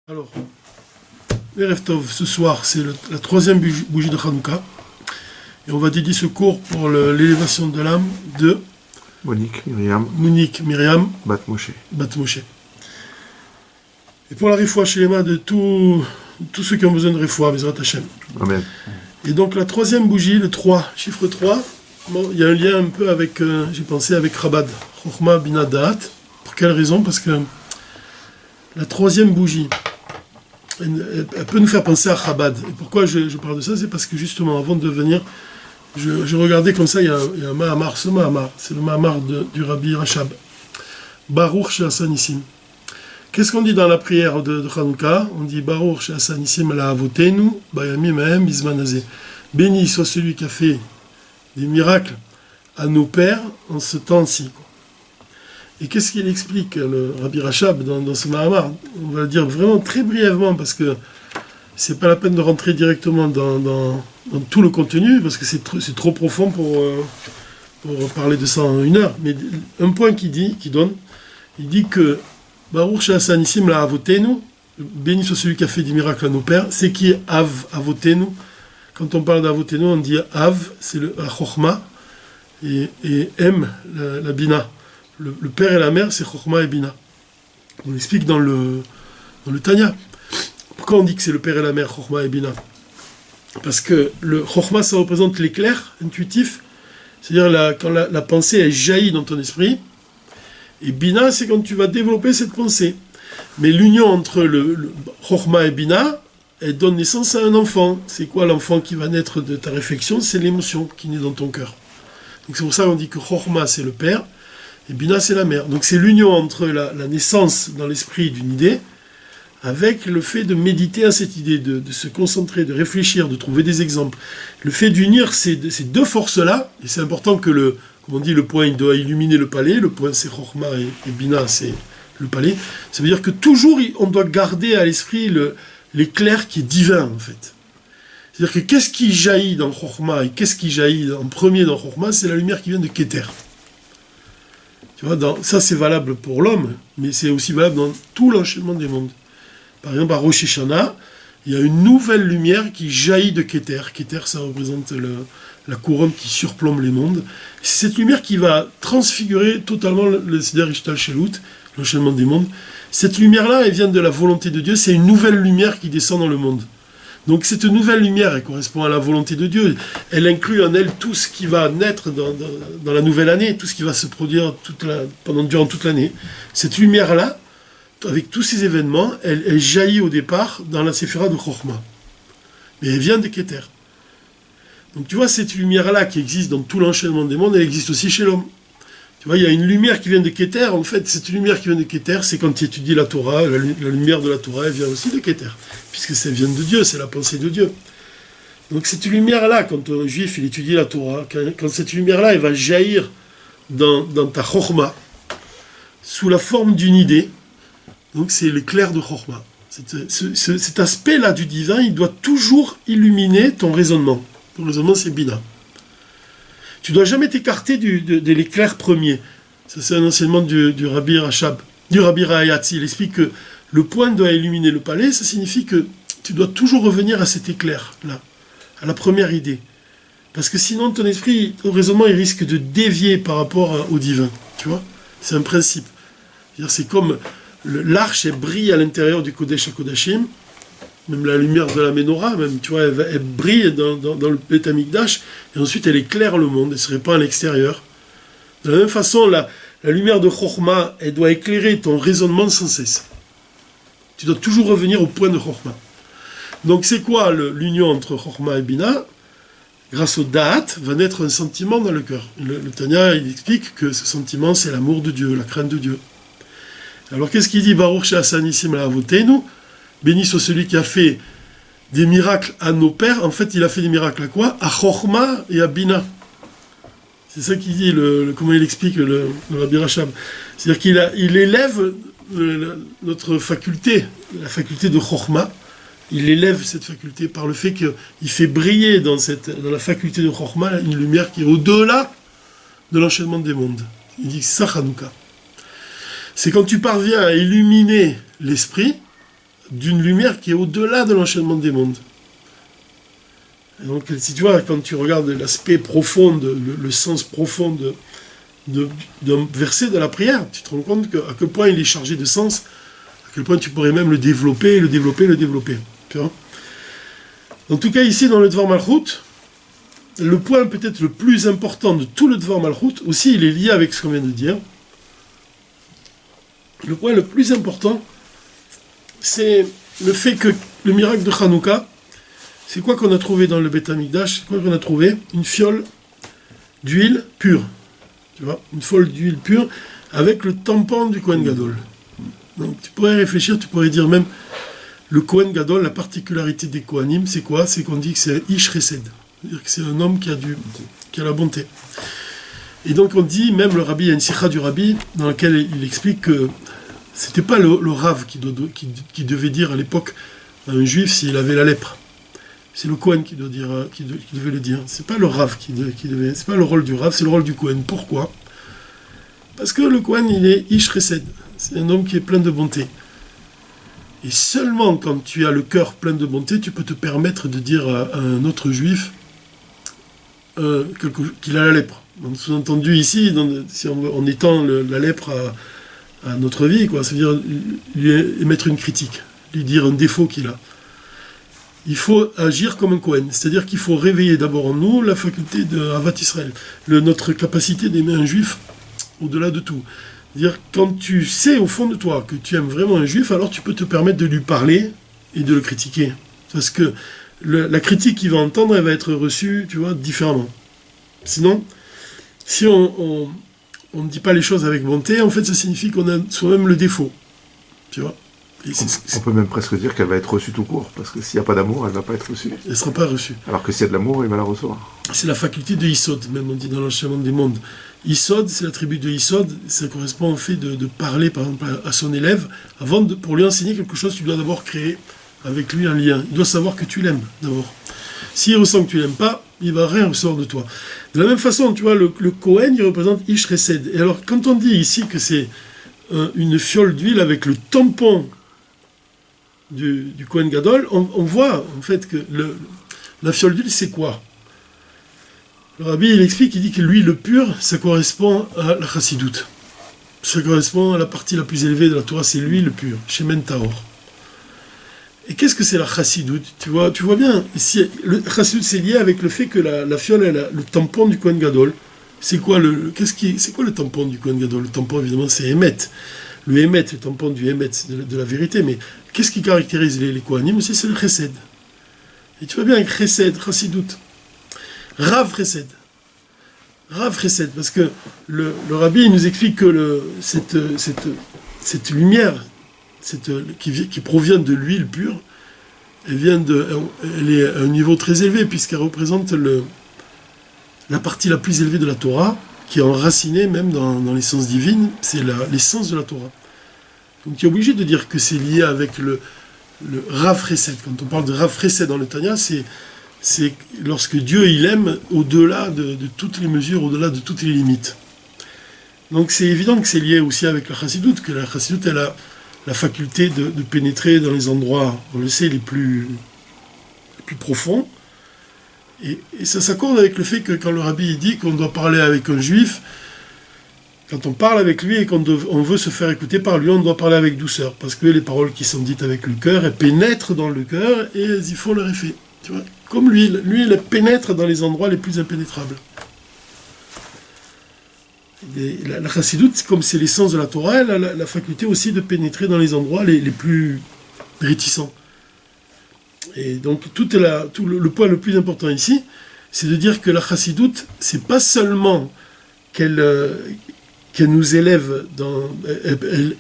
Alors, Erev Tov, ce soir, c'est la troisième bougie de Hanouka. Et on va dédier ce cours pour l'élévation de l'âme de Monique Myriam Bat Moshe. Et pour la Refoua Shelema de tous ceux qui ont besoin de Refoua, Bezrat Hashem. Amen. Et donc la troisième bougie, le 3, chiffre 3, bon, il y a un lien un peu avec, j'ai pensé, avec Chabad, Chochma Bina Da'at. Pour quelle raison? Parce que la troisième bougie, elle peut nous faire penser à Chabad. Et pourquoi je parle de ça? C'est parce que justement, avant de venir, je regardais comme ça, il y a un Mahamar, c'est le Mahamar du Rabbi Rachab. Baruch She'asa Nissim. Qu'est-ce qu'on dit dans la prière de Hanouka? On dit Baruch She'asa Nissim la'avotenu, bayamim ha'em bizman hazeh. Béni soit celui qui a fait des miracles à nos pères en ce temps-ci. Et qu'est-ce qu'il explique, le Rabbi Rachab, dans ce Mahamar? On va le dire vraiment très brièvement, parce que c'est pas la peine de rentrer directement dans tout le contenu, parce que c'est trop profond pour parler de ça en une heure. Mais un point il dit que Baruch She'asa Nissim la'avotenu, béni soit celui qui a fait des miracles à nos pères. C'est qui est avotenu? Quand on parle d'avotenu, on dit Av, c'est la Chochma, et M, la Bina. Le père et la mère, c'est Chochma et Bina. On explique dans le Tanya. Pourquoi on dit que c'est le père et la mère, Chochma et Bina? Parce que le Chochma, ça représente l'éclair intuitif, c'est-à-dire quand la pensée est jaillie dans ton esprit, et Bina, c'est quand tu vas développer cette pensée. Mais l'union entre le Chochma et Bina, elle donne naissance à un enfant. C'est quoi l'enfant qui va naître de ta réflexion? C'est l'émotion qui naît dans ton cœur. Donc c'est pour ça qu'on dit que Chochma, c'est le père, et Bina, c'est la mère. Donc c'est l'union entre la naissance dans l'esprit d'une idée, avec le fait de méditer à cette idée, de se concentrer, de réfléchir, de trouver des exemples. Le fait d'unir ces deux forces-là, et c'est important que comme on dit, le point il doit illuminer le palais, le point c'est Chochma et Bina, c'est le palais. Ça veut dire que toujours on doit garder à l'esprit l'éclair qui est divin, en fait. C'est-à-dire que qu'est-ce qui jaillit dans Chochma et qu'est-ce qui jaillit en premier dans Chochma? C'est la lumière qui vient de Keter. Tu vois, ça c'est valable pour l'homme, mais c'est aussi valable dans tout l'enchaînement des mondes. Par exemple, à Rosh Hashanah, il y a une nouvelle lumière qui jaillit de Keter. Keter, ça représente la couronne qui surplombe les mondes. C'est cette lumière qui va transfigurer totalement le Seder Ishtal Shelut, l'enchaînement des mondes. Cette lumière-là, elle vient de la volonté de Dieu, c'est une nouvelle lumière qui descend dans le monde. Donc cette nouvelle lumière, elle correspond à la volonté de Dieu. Elle inclut en elle tout ce qui va naître dans la nouvelle année, tout ce qui va se produire durant toute l'année. Cette lumière-là, avec tous ces événements, elle jaillit au départ dans la Séphira de Chochma. Mais elle vient de Keter. Donc tu vois, cette lumière-là qui existe dans tout l'enchaînement des mondes, elle existe aussi chez l'homme. Tu vois, il y a une lumière qui vient de Keter. En fait, cette lumière qui vient de Keter, c'est quand tu étudies la Torah, la lumière de la Torah, elle vient aussi de Keter. Puisque ça vient de Dieu, c'est la pensée de Dieu. Donc cette lumière-là, quand un juif il étudie la Torah, quand cette lumière-là, elle va jaillir dans ta Chochma, sous la forme d'une idée, donc c'est l'éclair de Chochma. Cet aspect-là du divin, il doit toujours illuminer ton raisonnement. Ton raisonnement, c'est Bina. Tu ne dois jamais t'écarter de l'éclair premier. Ça, c'est un enseignement du Rabbi Rachab, du Rabbi Rayatz. Il explique que le point doit illuminer le palais. Ça signifie que tu dois toujours revenir à cet éclair-là, à la première idée. Parce que sinon, ton esprit, ton raisonnement, il risque de dévier par rapport au divin. Tu vois? C'est un principe. C'est comme l'arche, elle brille à l'intérieur du Kodesh HaKodashim, même la lumière de la Ménorah, même, tu vois, elle brille dans le Beth Amikdash, et ensuite elle éclaire le monde, elle se répand à l'extérieur. De la même façon, la lumière de Chochma, elle doit éclairer ton raisonnement sans cesse. Tu dois toujours revenir au point de Chochma. Donc c'est quoi l'union entre Chochma et Bina? Grâce au Da'at, va naître un sentiment dans le cœur. Le Tanya, il explique que ce sentiment, c'est l'amour de Dieu, la crainte de Dieu. Alors qu'est-ce qu'il dit? Baruch She'asa Nissim la'avotenu, béni soit celui qui a fait des miracles à nos pères. En fait, il a fait des miracles à quoi? À Chochma et à Bina. C'est ça qu'il dit, comment il explique le Rabbi Rachab. C'est-à-dire qu'il élève notre faculté, la faculté de Chochma. Il élève cette faculté par le fait qu'il fait briller dans la faculté de Chochma une lumière qui est au-delà de l'enchaînement des mondes. Il dit ça, Hanouka. C'est quand tu parviens à illuminer l'esprit d'une lumière qui est au-delà de l'enchaînement des mondes. Et donc, si tu vois, quand tu regardes l'aspect profond, le sens profond d'un verset de la prière, tu te rends compte à quel point il est chargé de sens, à quel point tu pourrais même le développer. Tu vois. En tout cas, ici, dans le Dvar Malchut, le point peut-être le plus important de tout le Dvar Malchut, aussi, il est lié avec ce qu'on vient de dire. Le point le plus important, c'est le fait que le miracle de Hanouka, c'est quoi qu'on a trouvé dans le Beth Amikdash? C'est quoi qu'on a trouvé? Une fiole d'huile pure. Tu vois, une fiole d'huile pure avec le tampon du Kohen Gadol. Donc tu pourrais réfléchir, tu pourrais dire même le Kohen Gadol, la particularité des Kohanim, c'est quoi? C'est qu'on dit que c'est Ish Chesed. C'est-à-dire que c'est un homme qui a la bonté. Et donc on dit, même le rabbi, il y a une sikha du rabbi dans laquelle il explique que c'était pas le Rav qui devait dire à l'époque à un juif s'il avait la lèpre. C'est le Kohen qui devait le dire. C'est pas le Rav qui devait. C'est pas le rôle du Rav, c'est le rôle du Kohen. Pourquoi? Parce que le Kohen, il est Ish Chesed. C'est un homme qui est plein de bonté. Et seulement quand tu as le cœur plein de bonté, tu peux te permettre de dire à un autre juif qu'il a la lèpre. Donc, sous-entendu ici, si on étend la lèpre à notre vie, quoi, c'est-à-dire lui émettre une critique, lui dire un défaut qu'il a. Il faut agir comme un Kohen, c'est-à-dire qu'il faut réveiller d'abord en nous la faculté de Avat Israël, notre capacité d'aimer un juif au-delà de tout. C'est-à-dire quand tu sais au fond de toi que tu aimes vraiment un juif, alors tu peux te permettre de lui parler et de le critiquer. Parce que la critique qu'il va entendre, elle va être reçue, tu vois, différemment. Sinon, si on ne dit pas les choses avec bonté, en fait, ça signifie qu'on a soi-même le défaut. Tu vois. On peut même presque dire qu'elle va être reçue tout court, parce que s'il n'y a pas d'amour, elle ne va pas être reçue. Elle ne sera pas reçue. Alors que s'il y a de l'amour, il va la recevoir. C'est la faculté de Yisod, même on dit dans l'enchaînement des mondes. Yisod, c'est l'attribut de Yisod, ça correspond au fait de parler, par exemple, à son élève. Pour lui enseigner quelque chose, tu dois d'abord créer avec lui un lien. Il doit savoir que tu l'aimes, d'abord. S'il ressent que tu l'aimes pas, il va rien recevoir de toi. De la même façon, tu vois, le Kohen, il représente Ish Chesed. Et alors, quand on dit ici que c'est une fiole d'huile avec le tampon du Kohen Gadol, on voit en fait que la fiole d'huile, c'est quoi? Le rabbi, il explique, il dit que l'huile pure, ça correspond à la chassidoute. Ça correspond à la partie la plus élevée de la Torah, c'est l'huile pure, Shemen Tahor. Et qu'est-ce que c'est la chassidoute? Tu vois bien, ici, le chassidoute, c'est lié avec le fait que la fiole, elle a le tampon du Kohen Gadol. C'est quoi le tampon du Kohen Gadol? Le tampon, évidemment, c'est Emet. Le Emet, le tampon du Emet, de la vérité. Mais qu'est-ce qui caractérise les Kohanim? C'est le Chesed. Et tu vois bien, Chesed, chassidoute. Rav Chesed, parce que le rabbi il nous explique que cette lumière qui provient de l'huile pure, elle est à un niveau très élevé, puisqu'elle représente la partie la plus élevée de la Torah, qui est enracinée même dans l'essence divine, c'est l'essence de la Torah. Donc tu es obligé de dire que c'est lié avec le Rav Chesed. Quand on parle de Rav Chesed dans le Tanya, c'est lorsque Dieu il aime au-delà de toutes les mesures, au-delà de toutes les limites. Donc c'est évident que c'est lié aussi avec la chassidoute, que la chassidoute elle a la faculté de pénétrer dans les endroits, on le sait, les plus profonds. Et ça s'accorde avec le fait que quand le rabbi dit qu'on doit parler avec un juif, quand on parle avec lui et qu'on veut se faire écouter par lui, on doit parler avec douceur, parce que les paroles qui sont dites avec le cœur, elles pénètrent dans le cœur et elles y font leur effet. Tu vois, comme l'huile, elle pénètre dans les endroits les plus impénétrables. Et la chassidoute, comme c'est l'essence de la Torah, elle a la faculté aussi de pénétrer dans les endroits les plus réticents. Et donc le point le plus important ici, c'est de dire que la chassidoute, c'est pas seulement qu'elle nous élève,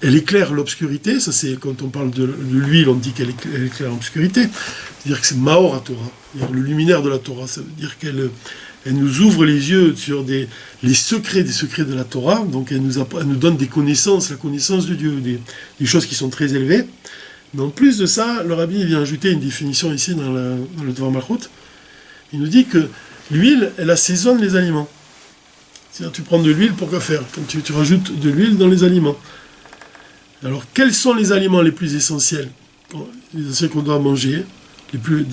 elle éclaire l'obscurité, ça c'est quand on parle de l'huile, on dit qu'elle éclaire l'obscurité, c'est-à-dire que c'est Maor à Torah, c'est-à-dire le luminaire de la Torah, ça veut dire qu'elle nous ouvre les yeux sur les secrets des secrets de la Torah, donc elle nous donne des connaissances, la connaissance de Dieu, des choses qui sont très élevées. Mais en plus de ça, le rabbi vient ajouter une définition ici dans le Dvar Malchut. Il nous dit que l'huile, elle assaisonne les aliments. C'est-à-dire, tu prends de l'huile pour quoi faire? Quand tu rajoutes de l'huile dans les aliments. Alors, quels sont les aliments les plus essentiels les essentiels qu'on doit manger, les plus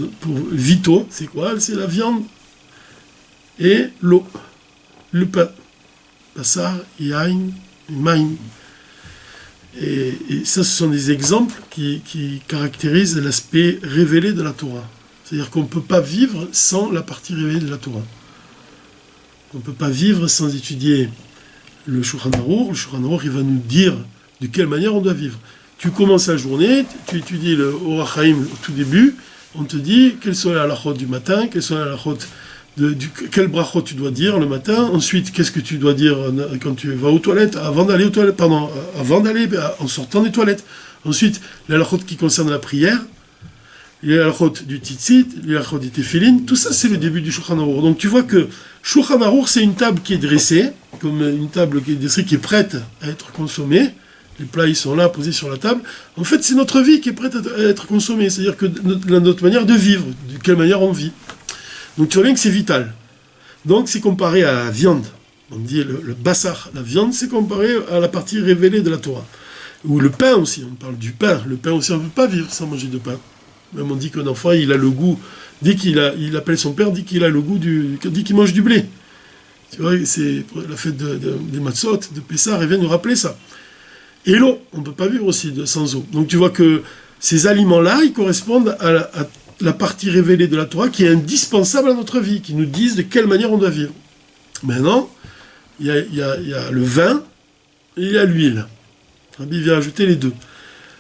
vitaux, c'est quoi? C'est la viande et l'eau, le pain. Bassar, yain, maïm. Et ça, ce sont des exemples qui caractérisent l'aspect révélé de la Torah. C'est-à-dire qu'on ne peut pas vivre sans la partie révélée de la Torah. On ne peut pas vivre sans étudier le Shulchan Aruch. Le Shulchan Aruch, il va nous dire de quelle manière on doit vivre. Tu commences la journée, tu étudies le Orach Chaim au tout début, on te dit quelles sont les halachot du matin, quelles sont les halachot quel brachot tu dois dire le matin, ensuite qu'est-ce que tu dois dire quand tu vas aux toilettes, avant d'aller en sortant des toilettes. Ensuite, les halachot qui concernent la prière, les halachot du tzitzit, les halachot du tefillin, tout ça c'est le début du Shulchan Aruch. Donc tu vois que Shulchan Aruch c'est une table qui est dressée, comme une table qui est dressée, qui est prête à être consommée. Les plats ils sont là, posés sur la table. En fait, c'est notre vie qui est prête à être consommée, c'est-à-dire que notre manière de vivre, de quelle manière on vit. Donc tu vois bien que c'est vital. Donc c'est comparé à la viande. On dit le bassar, la viande, c'est comparé à la partie révélée de la Torah. Ou le pain aussi, on parle du pain. Le pain aussi, on ne peut pas vivre sans manger de pain. Même on dit qu'un enfant, il a le goût, dès il appelle son père, dit qu'il a le goût dit qu'il mange du blé. Tu vois, c'est la fête des matzot, de Pessah, elle vient nous rappeler ça. Et l'eau, on ne peut pas vivre aussi sans eau. Donc tu vois que ces aliments-là, ils correspondent à la partie révélée de la Torah qui est indispensable à notre vie, qui nous disent de quelle manière on doit vivre. Maintenant, il y a le vin et il y a l'huile. Rabbi vient ajouter les deux.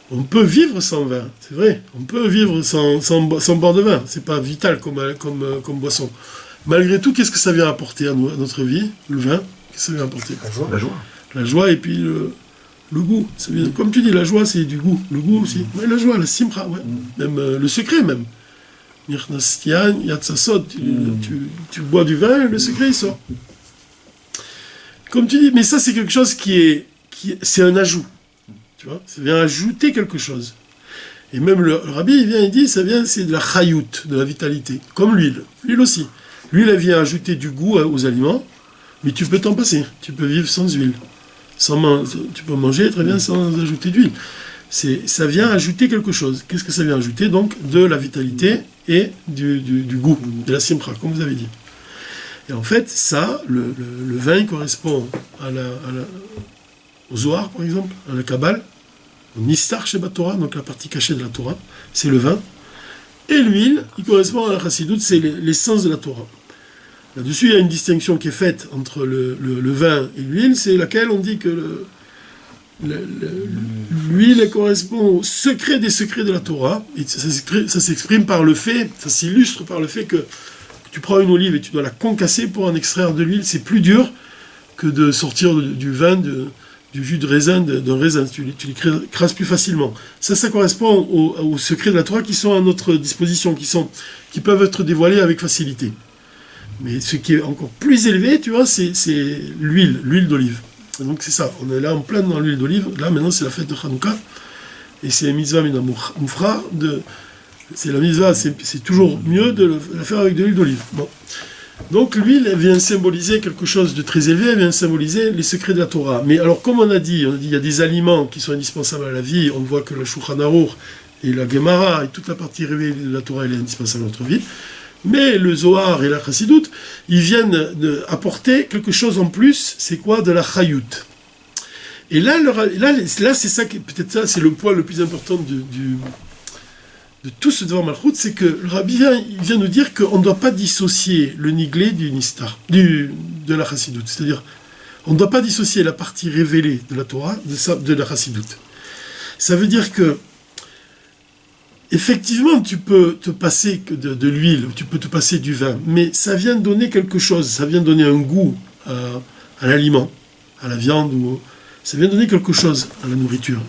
On peut vivre sans vin, c'est vrai. On peut vivre sans boire de vin. C'est pas vital comme boisson. Malgré tout, qu'est-ce que ça vient apporter à notre vie, le vin? Qu'est-ce que ça vient apporter? La joie. La joie et puis le goût. Comme tu dis, la joie, c'est du goût. Le goût aussi. Ouais, la joie, la simra, ouais. Même le secret, même. Tu bois du vin, le secret, il sort. Comme tu dis, mais ça, c'est quelque chose c'est un ajout. Tu vois, ça vient ajouter quelque chose. Et même le rabbi, il dit, c'est de la chayout, de la vitalité. Comme l'huile. L'huile aussi. L'huile, elle vient ajouter du goût aux aliments, mais tu peux t'en passer. Tu peux vivre sans huile. Tu peux manger très bien sans ajouter d'huile. Ça vient ajouter quelque chose. Qu'est-ce que ça vient ajouter? Donc, de la vitalité et du goût, de la simcha, comme vous avez dit. Et en fait, ça, le vin, il correspond au Zohar, par exemple, à la Kabbale, au Nistar Sheba Torah, donc la partie cachée de la Torah, c'est le vin. Et l'huile, il correspond à la Chassidut, c'est l'essence de la Torah. Là-dessus, il y a une distinction qui est faite entre le vin et l'huile, c'est laquelle on dit que l'huile correspond au secret des secrets de la Torah, et ça s'exprime par le fait, ça s'illustre par le fait que tu prends une olive et tu dois la concasser pour en extraire de l'huile, c'est plus dur que de sortir du vin, du jus de raisin, d'un raisin, tu l'écrases plus facilement. Ça correspond aux secrets de la Torah qui sont à notre disposition, qui peuvent être dévoilés avec facilité. Mais ce qui est encore plus élevé, tu vois, c'est l'huile d'olive. Donc c'est ça, on est là en plein dans l'huile d'olive. Là maintenant c'est la fête de Hanouka et c'est mitzvah mina moufra. C'est la mitzvah, c'est toujours mieux de la faire avec de l'huile d'olive. Bon. Donc l'huile elle vient symboliser quelque chose de très élevé, elle vient symboliser les secrets de la Torah. Mais alors comme on a dit il y a des aliments qui sont indispensables à la vie. On voit que le Shulchan Aruch et la Gemara et toute la partie révélée de la Torah elle est indispensable à notre vie. Mais le Zohar et la Chassidut, ils viennent apporter quelque chose en plus, c'est quoi? De la Chayout. Et là c'est ça, peut-être ça, c'est le point le plus important de tout ce Dvar Malchut, c'est que le Rabbi vient nous dire qu'on ne doit pas dissocier le Niglé du Nistar, de la Chassidut. C'est-à-dire, on ne doit pas dissocier la partie révélée de la Torah de la Chassidut. Ça veut dire que effectivement, tu peux te passer de l'huile, tu peux te passer du vin, mais ça vient donner quelque chose, ça vient donner un goût à l'aliment, à la viande, ça vient donner quelque chose à la nourriture,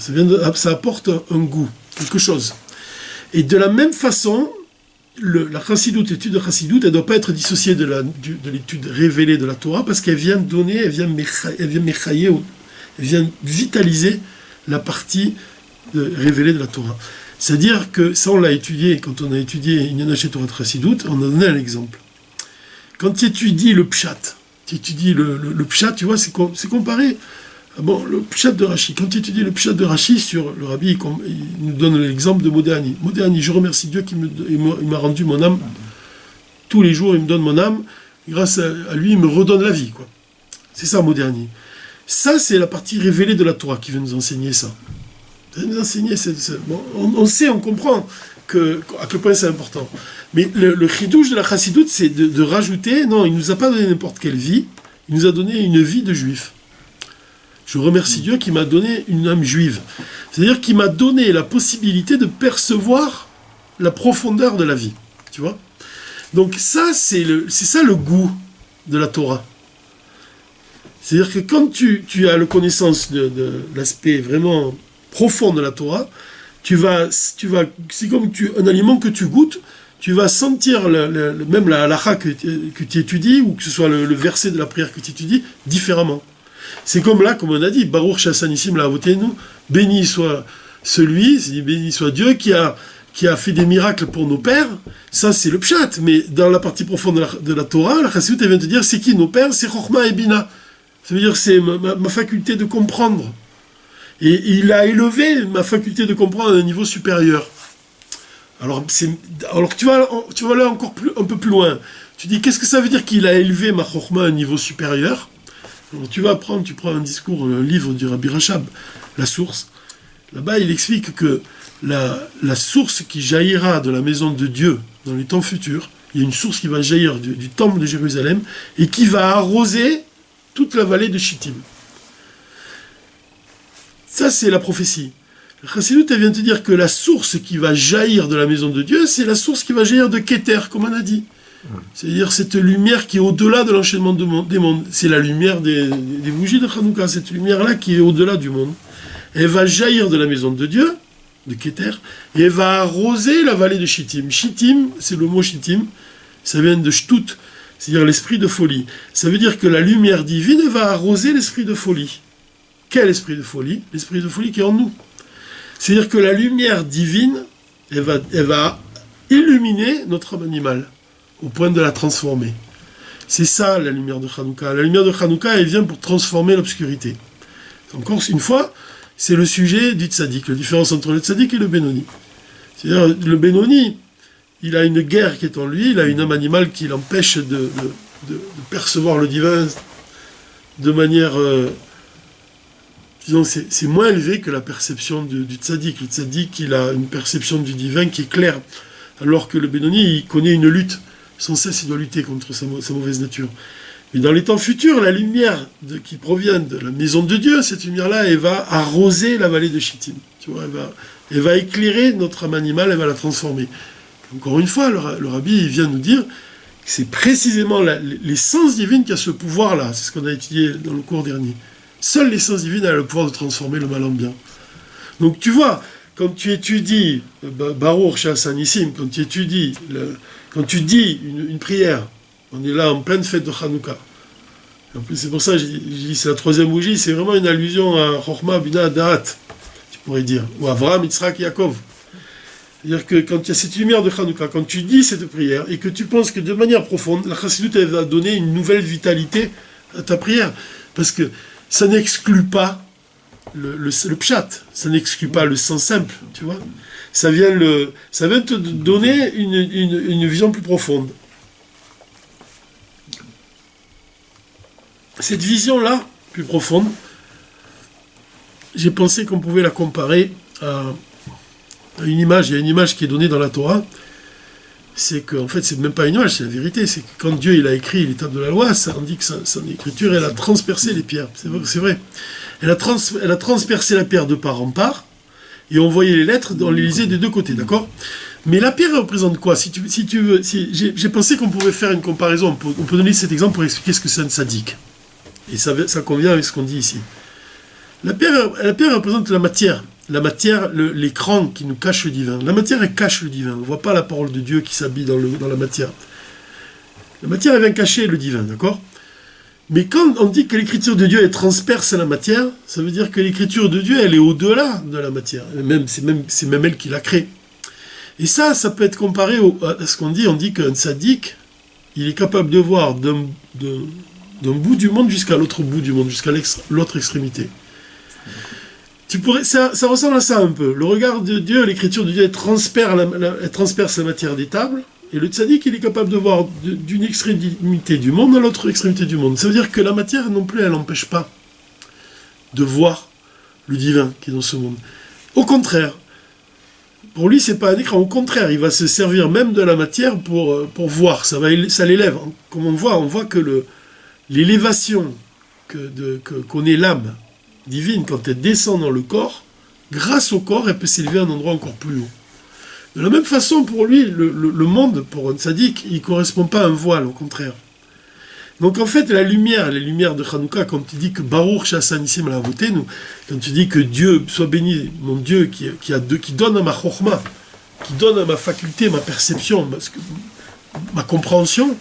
ça apporte un goût, quelque chose. Et de la même façon, la Chassidut, l'étude de Chassidut, elle ne doit pas être dissociée de l'étude révélée de la Torah, parce qu'elle vient donner, elle vient méchailler, elle vient vitaliser la partie révélée de la Torah. C'est-à-dire que ça, on l'a étudié, quand on a étudié Inyan Chet Torah Chassidut, on a donné un exemple. Quand tu étudies le pshat, tu étudies le pshat, tu vois, c'est comparé Bon, le Pshat de Rashi, quand tu étudies le Pshat de Rashi sur le Rabbi, il nous donne l'exemple de Modéani. Modéani, je remercie Dieu il m'a rendu mon âme. Tous les jours, il me donne mon âme. Grâce à lui, il me redonne la vie, quoi. C'est ça, Modéani. Ça, c'est la partie révélée de la Torah qui vient nous enseigner ça. Ça vient nous enseigner, bon, on sait, on comprend à quel point c'est important. Mais le chidouche de la chassidoute, c'est de rajouter, non, il ne nous a pas donné n'importe quelle vie, il nous a donné une vie de juif. Je remercie Dieu qui m'a donné une âme juive. C'est-à-dire qu'il m'a donné la possibilité de percevoir la profondeur de la vie. Tu vois ? Donc ça, c'est ça le goût de la Torah. C'est-à-dire que quand tu as la connaissance de l'aspect vraiment profond de la Torah, c'est comme un aliment que tu goûtes, tu vas sentir même la halakha que tu étudies, ou que ce soit le verset de la prière que tu étudies, différemment. C'est comme là, comme on a dit, Baruch Shassanissim la nous, béni soit béni soit Dieu qui a fait des miracles pour nos pères. Ça, c'est le pshat. Mais dans la partie profonde de la Torah, la chassidut, elle vient te dire, c'est qui nos pères ? C'est Chochma et Bina. Ça veut dire, c'est ma faculté de comprendre. Et il a élevé ma faculté de comprendre à un niveau supérieur. Alors tu vas aller un peu plus loin. Tu dis, qu'est-ce que ça veut dire qu'il a élevé ma Chochma à un niveau supérieur ? Alors, tu prends un discours, un livre du Rabbi Rachab, La Source. Là-bas, il explique que la source qui jaillira de la maison de Dieu dans les temps futurs, il y a une source qui va jaillir du temple de Jérusalem et qui va arroser toute la vallée de Chittim. Ça, c'est la prophétie. La Chassidut, elle vient te dire que la source qui va jaillir de la maison de Dieu, c'est la source qui va jaillir de Keter, comme on a dit. C'est-à-dire cette lumière qui est au-delà de l'enchaînement des mondes. C'est la lumière des bougies de Hanouka, cette lumière-là qui est au-delà du monde. Elle va jaillir de la maison de Dieu, de Keter, et elle va arroser la vallée de Chittim. Chittim, c'est le mot Chittim, ça vient de Shtut, c'est-à-dire l'esprit de folie. Ça veut dire que la lumière divine va arroser l'esprit de folie. Quel esprit de folie ? L'esprit de folie qui est en nous. C'est-à-dire que la lumière divine, elle va illuminer notre âme animale, au point de la transformer. C'est ça la lumière de Hanouka. La lumière de Hanouka, elle vient pour transformer l'obscurité. Encore une fois, c'est le sujet du tzaddik, la différence entre le tzaddik et le Benoni. C'est-à-dire, le Benoni, il a une guerre qui est en lui, il a une âme animale qui l'empêche de percevoir le divin de manière... disons, c'est moins élevé que la perception du tzaddik. Le tzaddik, il a une perception du divin qui est claire, alors que le Benoni, il connaît une lutte. Sans cesse, il doit lutter contre sa mauvaise nature. Mais dans les temps futurs, la lumière qui provient de la maison de Dieu, cette lumière-là, elle va arroser la vallée de Chittim. Tu vois, elle va éclairer notre âme animale, elle va la transformer. Encore une fois, le Rabbi il vient nous dire que c'est précisément l'essence divine qui a ce pouvoir-là. C'est ce qu'on a étudié dans le cours dernier. Seule l'essence divine a le pouvoir de transformer le mal en bien. Donc tu vois, quand tu étudies Baruch Shassanissim, quand tu dis une prière, on est là en pleine fête de Hanouka. En plus, c'est pour ça que je dis c'est la troisième bougie, c'est vraiment une allusion à Chochma, Bina, Da'at, tu pourrais dire, ou Avraham, Yitzhak, Yaakov. C'est-à-dire que quand il y a cette lumière de Hanouka, quand tu dis cette prière, et que tu penses que de manière profonde, la Chassidut, elle va donner une nouvelle vitalité à ta prière, parce que ça n'exclut pas le pshat, ça n'exclut pas le sens simple, tu vois. Ça vient te donner une vision plus profonde. Cette vision-là, plus profonde, j'ai pensé qu'on pouvait la comparer à une image. Il y a une image qui est donnée dans la Torah. C'est qu'en fait, c'est même pas une image, c'est la vérité. C'est que quand Dieu il a écrit les tables de la loi, ça indique que son écriture, elle a transpercé les pierres. C'est vrai. Elle a transpercé la pierre de part en part, et on voyait les lettres, on les lisait des deux côtés, d'accord ? Mais la pierre représente quoi ? Si tu veux, j'ai pensé qu'on pouvait faire une comparaison. On peut donner cet exemple pour expliquer ce que c'est un tzaddik. Et ça convient avec ce qu'on dit ici. La pierre représente la matière. La matière, l'écran qui nous cache le divin. La matière, elle cache le divin. On ne voit pas la parole de Dieu qui s'habille dans la matière. La matière, elle vient cacher le divin, d'accord ? Mais quand on dit que l'écriture de Dieu, elle transperce la matière, ça veut dire que l'écriture de Dieu, elle est au-delà de la matière. C'est même elle qui l'a créée. Et ça peut être comparé à ce qu'on dit. On dit qu'un tzaddik, il est capable de voir d'un bout du monde jusqu'à l'autre bout du monde, jusqu'à l'autre extrémité. Ça ressemble à ça un peu. Le regard de Dieu, l'écriture de Dieu, elle transperce la matière des tables, et le tzaddik, il est capable de voir d'une extrémité du monde à l'autre extrémité du monde. Ça veut dire que la matière non plus, elle n'empêche pas de voir le divin qui est dans ce monde. Au contraire, pour lui, c'est pas un écran. Au contraire, il va se servir même de la matière pour voir. Ça l'élève. Comme on voit que l'élévation qu'on est l'âme divine, quand elle descend dans le corps, grâce au corps, elle peut s'élever à un endroit encore plus haut. De la même façon, pour lui, le monde, pour un tzaddik, il ne correspond pas à un voile, au contraire. Donc en fait, les lumières de Hanouka, quand tu dis que Baruch Shassanissim la nous, quand tu dis que Dieu, soit béni, mon Dieu, qui donne à ma chokhma, qui donne à ma faculté, ma perception, ma compréhension,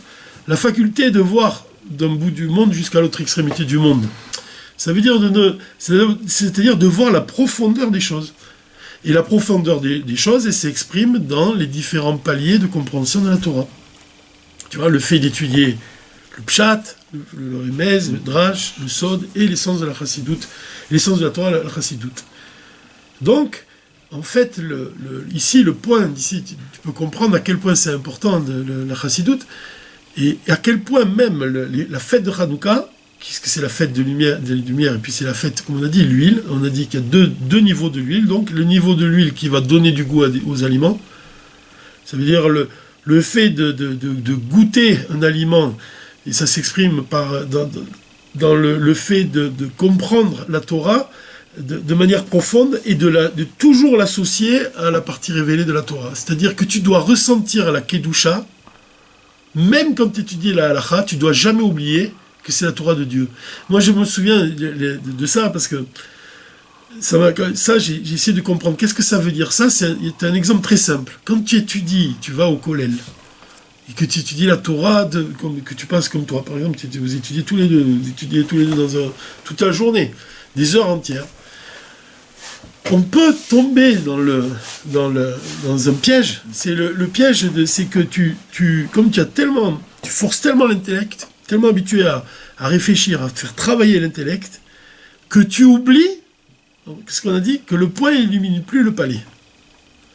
la faculté de voir d'un bout du monde jusqu'à l'autre extrémité du monde. Ça veut dire c'est-à-dire de voir la profondeur des choses. Et la profondeur des choses, elle s'exprime dans les différents paliers de compréhension de la Torah. Tu vois, le fait d'étudier le pshat, le remez, le drash, le sod et l'essence de la chassidoute, l'essence de la Torah, la chassidoute. Donc, en fait, ici, le point, tu peux comprendre à quel point c'est important la chassidoute, et à quel point même la fête de Hanouka, puisque c'est la fête de lumière, et puis c'est la fête, comme on a dit, l'huile. On a dit qu'il y a deux niveaux de l'huile. Donc, le niveau de l'huile qui va donner du goût aux aliments, ça veut dire le fait de goûter un aliment, et ça s'exprime dans le fait de comprendre la Torah de manière profonde et de toujours l'associer à la partie révélée de la Torah. C'est-à-dire que tu dois ressentir la Kedusha, même quand tu étudies la Halacha, tu ne dois jamais oublier que c'est la Torah de Dieu. Moi, je me souviens de ça parce que j'ai essayé de comprendre. Qu'est-ce que ça veut dire ça? C'est un exemple très simple. Quand tu étudies, tu vas au Kollel, et que tu étudies la Torah, que tu passes comme toi, par exemple, vous étudiez tous les deux toute la journée, des heures entières. On peut tomber dans un piège. C'est le piège, c'est que comme tu forces tellement l'intellect, tellement habitué à réfléchir, à faire travailler l'intellect, que tu oublies, qu'est-ce qu'on a dit? Que le point n'illumine plus le palais.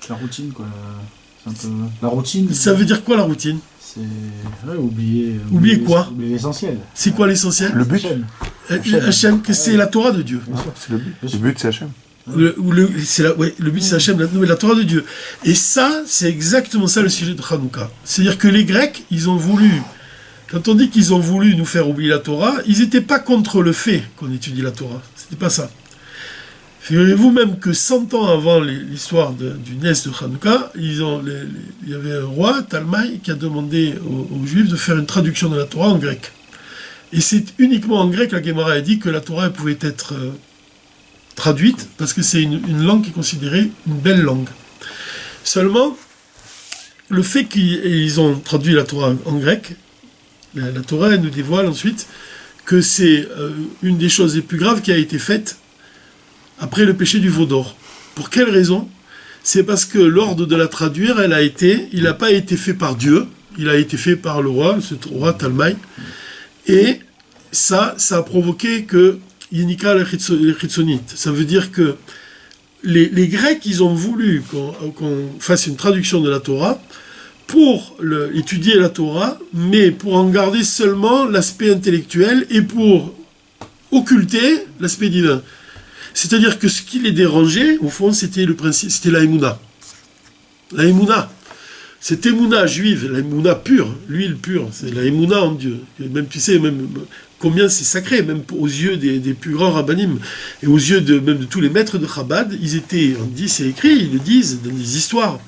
La routine, quoi. C'est un peu... La routine. Ça veut dire quoi, la routine? C'est... Ouais, oublier quoi? Oublier l'essentiel. C'est quoi l'essentiel? Le but. Hachem, que c'est la Torah de Dieu. Bien sûr, c'est le but. Le but, c'est Hachem. Le but c'est Hachem, la Torah de Dieu. Et ça, c'est exactement ça le sujet de Hanouka. C'est-à-dire que les Grecs, ils ont voulu... Quand on dit qu'ils ont voulu nous faire oublier la Torah, ils n'étaient pas contre le fait qu'on étudie la Torah. C'était pas ça. Figurez-vous même que 100 ans avant l'histoire du Nes de Hanouka, il y avait un roi, Talmaï, qui a demandé aux Juifs de faire une traduction de la Torah en grec. Et c'est uniquement en grec, la Gemara a dit que la Torah pouvait être traduite, parce que c'est une langue qui est considérée une belle langue. Seulement, le fait qu'ils ont traduit la Torah en grec, la Torah, elle nous dévoile ensuite que c'est une des choses les plus graves qui a été faite après le péché du veau d'or. Pour quelle raison? C'est parce que l'ordre de la traduire, il n'a pas été fait par Dieu, il a été fait par le roi, ce roi Talmaï, et ça a provoqué que Yenika les Chitsonites. Ça veut dire que les Grecs, ils ont voulu qu'on fasse une traduction de la Torah pour étudier la Torah, mais pour en garder seulement l'aspect intellectuel et pour occulter l'aspect divin. C'est-à-dire que ce qui les dérangeait, au fond, c'était le principe, c'était la Emouna. La Emouna. Cette Emouna juive, la Emouna pure, l'huile pure, c'est la Emouna en Dieu. Même, tu sais, même combien c'est sacré, même aux yeux des plus grands rabbanim, et aux yeux même de tous les maîtres de Chabad, on dit, c'est écrit, ils le disent dans des histoires,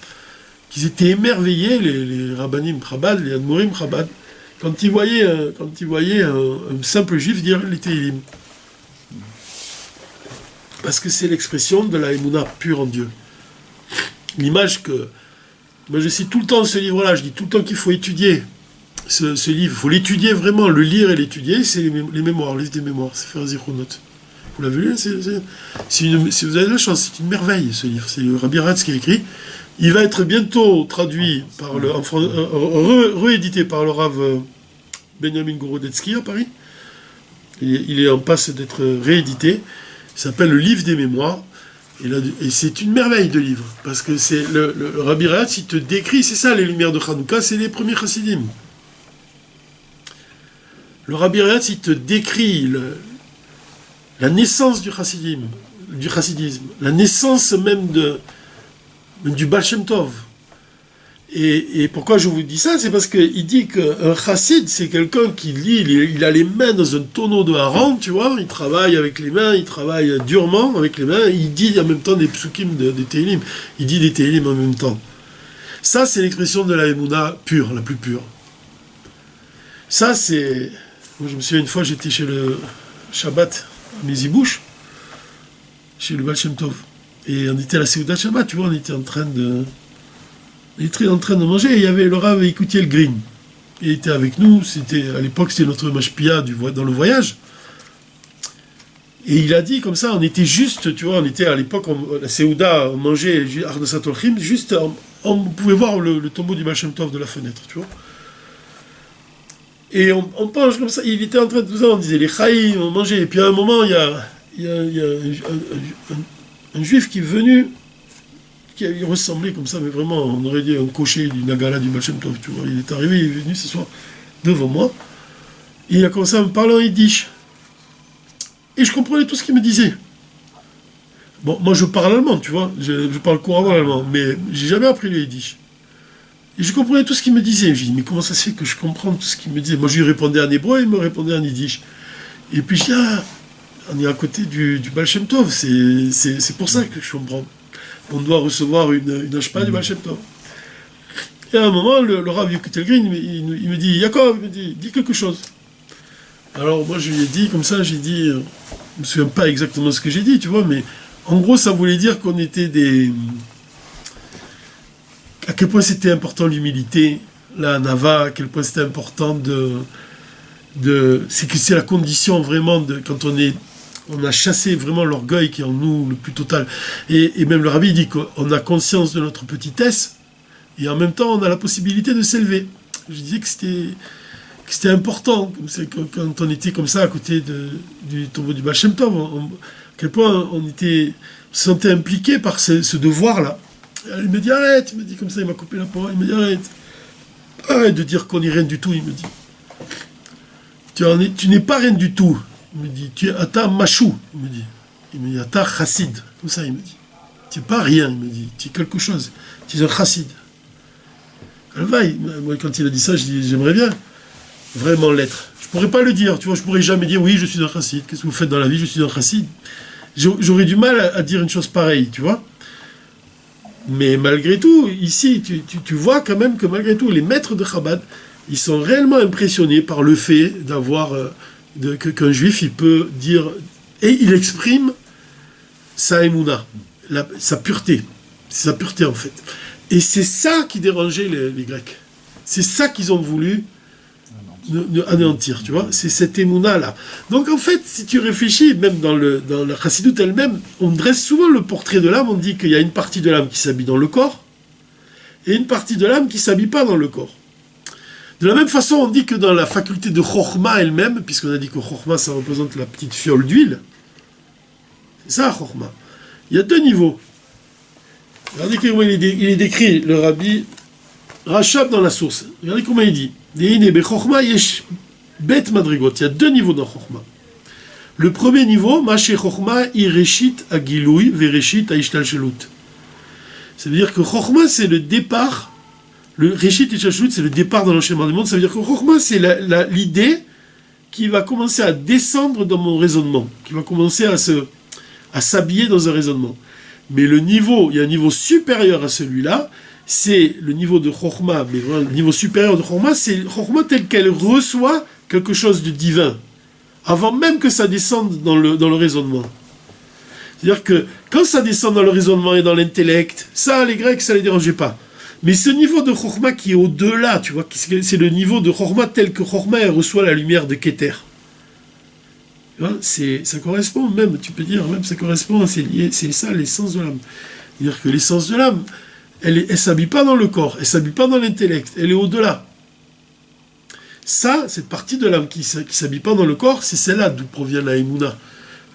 qu'ils étaient émerveillés, les rabbanim Chabad, les admorim Chabad, quand ils voyaient un simple juif dire les Tehillim. Parce que c'est l'expression de la Emouna pure en Dieu. L'image que... Moi je cite tout le temps ce livre-là, je dis tout le temps qu'il faut étudier ce livre, il faut l'étudier vraiment, le lire et l'étudier, c'est les mémoires, le livre des mémoires, c'est Sefer Zichronot. Vous l'avez lu? Si vous avez la chance, c'est une merveille ce livre, c'est le Rabbi Ratz qui a écrit. Il va être bientôt traduit, réédité par le Rav Benjamin Gorodetsky à Paris. Il est en passe d'être réédité. Il s'appelle le livre des mémoires. Et c'est une merveille de livre. Parce que c'est le Rabbi Rehatz, il te décrit, c'est ça les lumières de Hanouka, c'est les premiers chassidim. Le Rabbi Rehatz, il te décrit la naissance du chassidisme, la naissance même du Baal Shem Tov. Et pourquoi je vous dis ça, c'est parce qu'il dit qu'un chassid, c'est quelqu'un qui lit, il a les mains dans un tonneau de hareng, tu vois, il travaille avec les mains, il travaille durement avec les mains, il dit en même temps des psukim, des Tehillim, il dit des Tehillim en même temps. Ça, c'est l'expression de la Emouna pure, la plus pure. Ça, c'est... Moi, je me souviens, une fois, j'étais chez le Shabbat, à Mezibouche, chez le Baal Shem Tov, et on était à la Seudat Shabbat, tu vois, on était en train de manger, et il y avait le Rav Écoutiel Green. Il était avec nous, à l'époque c'était notre mashpia dans le voyage. Et il a dit comme ça, on était juste, tu vois, on était à l'époque, la Seuda, on mangeait Arnasat Olchim, juste, on pouvait voir le tombeau du Baal Shem Tov de la fenêtre, tu vois. Et on mange comme ça, il était en train de tout ça, on disait les chaïm, on mangeait, et puis à un moment, il y a un juif qui est venu, qui ressemblait comme ça, mais vraiment, on aurait dit un cocher du Nagala du Baal Shem Tov, tu vois. Il est arrivé, il est venu s'asseoir devant moi, et il a commencé à me parler en yiddish. Et je comprenais tout ce qu'il me disait. Bon, moi je parle allemand, tu vois, je parle couramment allemand, mais j'ai jamais appris le yiddish. Et je comprenais tout ce qu'il me disait. Je dis, mais comment ça se fait que je comprends tout ce qu'il me disait? Moi je lui répondais en hébreu, il me répondait en yiddish. Et puis je dis, on est à côté du Baal Shem Tov, c'est pour ça que je comprends. On doit recevoir une hashpa du Baal Shem Tov. Et à un moment, le Rav Yehutel Green, il me dit, Yaakov, il me dit, dis quelque chose. Alors moi je lui ai dit, comme ça, j'ai dit, je me souviens pas exactement ce que j'ai dit, tu vois, mais en gros ça voulait dire qu'on était à quel point c'était important l'humilité, la nava, à quel point c'était important c'est la condition vraiment quand on a chassé vraiment l'orgueil qui est en nous le plus total. Et même le Rabbi dit qu'on a conscience de notre petitesse, et en même temps on a la possibilité de s'élever. Je disais que c'était important, quand on était comme ça à côté du tombeau du Baal Shem Tov, à quel point on se sentait impliqué par ce devoir-là. Il me dit arrête, il me dit comme ça, il m'a coupé la parole, il me dit arrête de dire qu'on n'est rien du tout, il me dit. Tu n'es pas rien du tout. Il me dit, tu es Ata Machou, il me dit. Il me dit, Ata Chassid, comme ça il me dit. Tu n'es pas rien, il me dit, tu es quelque chose, tu es un Chassid. Moi quand il a dit ça, je dis, j'aimerais bien vraiment l'être. Je ne pourrais pas le dire, tu vois, je ne pourrais jamais dire, oui, je suis un Chassid, qu'est-ce que vous faites dans la vie, je suis un Chassid. J'aurais du mal à dire une chose pareille, tu vois. Mais malgré tout, ici, tu vois quand même que malgré tout, les maîtres de Chabad, ils sont réellement impressionnés par le fait d'avoir... qu'un juif, il peut dire, et il exprime sa émouna, sa pureté. C'est sa pureté, en fait. Et c'est ça qui dérangeait les Grecs. C'est ça qu'ils ont voulu anéantir, tu vois. C'est cette émouna-là. Donc, en fait, si tu réfléchis, même dans la chassidoute elle-même, on dresse souvent le portrait de l'âme, on dit qu'il y a une partie de l'âme qui s'habille dans le corps, et une partie de l'âme qui ne s'habille pas dans le corps. De la même façon, on dit que dans la faculté de Chokhma elle-même, puisqu'on a dit que Chokhma, ça représente la petite fiole d'huile, c'est ça, Chokhma. Il y a deux niveaux. Regardez comment il est décrit, le Rabbi Rachab dans la source. Regardez comment il dit. Il y a deux niveaux dans Chokhma. Le premier niveau, Maché Chokhma, Ireshit Agiloui, Vereshit Aishtalshelut. Ça veut dire que Chokhma, c'est le départ. Le Reshit Aishtalshelut, c'est le départ dans l'enchaînement du monde. Ça veut dire que Chokhma, c'est l'idée qui va commencer à descendre dans mon raisonnement, qui va commencer à s'habiller dans un raisonnement. Mais il y a un niveau supérieur à celui-là, c'est le niveau de Chokhma, mais vraiment, le niveau supérieur de Chokhma, c'est Chokhma tel qu'elle reçoit quelque chose de divin, avant même que ça descende dans le raisonnement. C'est-à-dire que quand ça descend dans le raisonnement et dans l'intellect, ça, les Grecs, ça ne les dérangeait pas. Mais ce niveau de Chokhma qui est au-delà, tu vois, c'est le niveau de Chokhma tel que Chokhma elle reçoit la lumière de Keter. Tu vois, ça correspond même, tu peux dire, même ça correspond, c'est ça l'essence de l'âme. C'est-à-dire que l'essence de l'âme, elle ne s'habille pas dans le corps, elle ne s'habille pas dans l'intellect, elle est au-delà. Ça, cette partie de l'âme qui ne s'habille pas dans le corps, c'est celle-là d'où provient la émouna,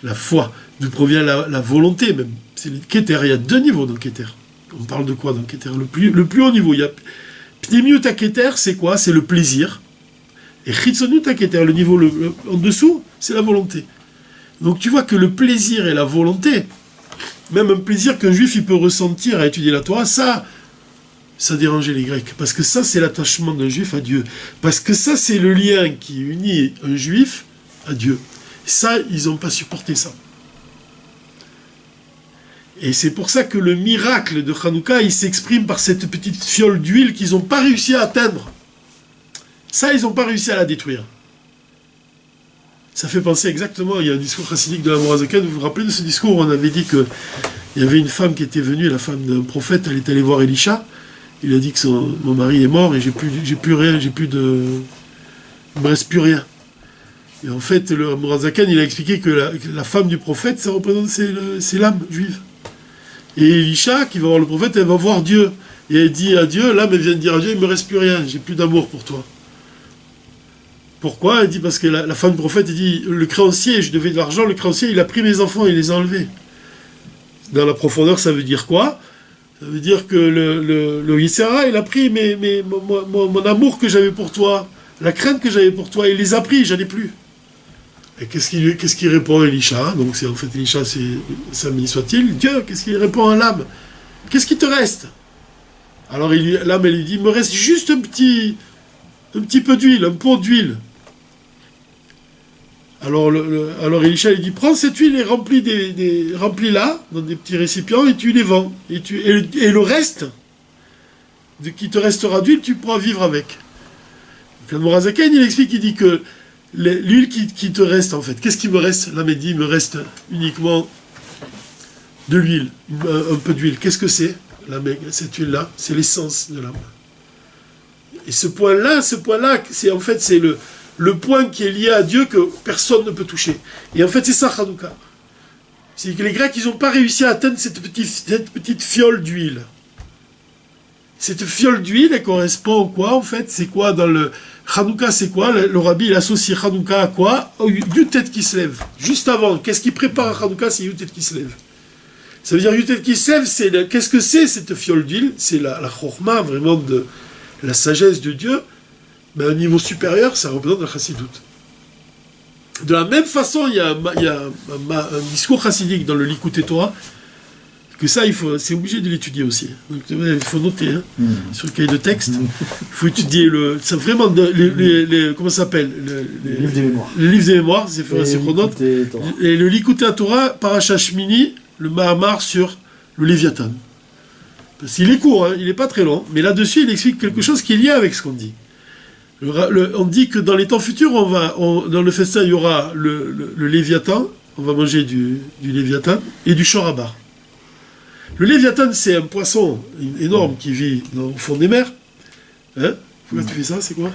la foi. d'où provient la volonté même. C'est le Keter, il y a 2 niveaux dans le Keter. On parle de quoi dans le Keter? Le plus haut niveau, il y a Pnimiut Keter, c'est quoi? C'est le plaisir. Et Chitzoniut Keter, le niveau en dessous, c'est la volonté. Donc tu vois que le plaisir et la volonté, même un plaisir qu'un juif il peut ressentir à étudier la Torah, ça dérangeait les Grecs. Parce que ça, c'est l'attachement d'un juif à Dieu. Parce que ça, c'est le lien qui unit un juif à Dieu. Ça, ils n'ont pas supporté ça. Et c'est pour ça que le miracle de Hanouka, il s'exprime par cette petite fiole d'huile qu'ils n'ont pas réussi à atteindre. Ça, ils n'ont pas réussi à la détruire. Ça fait penser exactement, il y a un discours chassidique de la Mourazaken, vous vous rappelez de ce discours, on avait dit qu'il y avait une femme qui était venue, la femme d'un prophète, elle est allée voir Elisha, il a dit que mon mari est mort et j'ai plus rien, il me reste plus rien. Et en fait, le Mourazaken, il a expliqué que la femme du prophète, ça représente, c'est l'âme juive. Et Elisha, qui va voir le prophète, elle va voir Dieu. Et elle dit à Dieu, l'âme, elle vient de dire à Dieu, il me reste plus rien, j'ai plus d'amour pour toi. Pourquoi? Elle dit parce que la femme du prophète, elle dit, le créancier, je devais de l'argent, le créancier, il a pris mes enfants, il les a enlevés. Dans la profondeur, ça veut dire quoi? Ça veut dire que le Yisera, il a pris mon amour que j'avais pour toi, la crainte que j'avais pour toi, il les a pris, j'en ai plus. Et qu'est-ce qu'il répond à Elisha? Donc c'est en fait Elisha, c'est béni soit-il, Dieu, qu'est-ce qu'il répond à l'âme? Qu'est-ce qui te reste? Alors l'âme, elle lui dit, il me reste juste un petit peu d'huile, un pot d'huile. Alors Elisha lui dit, prends cette huile et remplis-la dans des petits récipients et tu les vends. Et le reste, qui te restera d'huile, tu pourras vivre avec. Donc, le Mourazaken, il explique, il dit que l'huile qui te reste, en fait, qu'est-ce qui me reste? L'âme dit, il me reste uniquement de l'huile, un peu d'huile. Qu'est-ce que c'est? Cette huile-là, c'est l'essence de l'âme. Et ce point-là, c'est le point qui est lié à Dieu que personne ne peut toucher. Et en fait, c'est ça, Hanouka. C'est que les Grecs, ils n'ont pas réussi à atteindre cette petite fiole d'huile. Cette fiole d'huile, elle correspond à quoi, en fait? C'est quoi dans le Hanouka, c'est quoi? Le rabbi, il associe Hanouka à quoi? Au Yutet qui se lève. Juste avant, qu'est-ce qui prépare Hanouka? C'est Yutet qui se lève. Ça veut dire Yutet qui se lève, qu'est-ce que c'est cette fiole d'huile? C'est la Chokhma, vraiment de la sagesse de Dieu, mais à un niveau supérieur, ça représente la chassidoute. De la même façon, il y a un discours chassidique dans le Likutei Torah, que ça, c'est obligé de l'étudier aussi. Donc, il faut noter, sur le cahier de texte, il faut étudier c'est vraiment, comment ça s'appelle? Le livre des mémoires. Le livre des mémoires, c'est Chronote. Et le Likutei Torah, Parashat Shmini, le Mahamar sur le Léviathan. Parce qu'il est court, il n'est pas très long, mais là-dessus, il explique quelque chose qui est lié avec ce qu'on dit. On dit que dans les temps futurs, dans le festin, il y aura le Léviathan, on va manger du Léviathan, et du Shorabar. Le Léviathan, c'est un poisson énorme qui vit au fond des mers. Hein? Pourquoi tu fais ça? C'est quoi?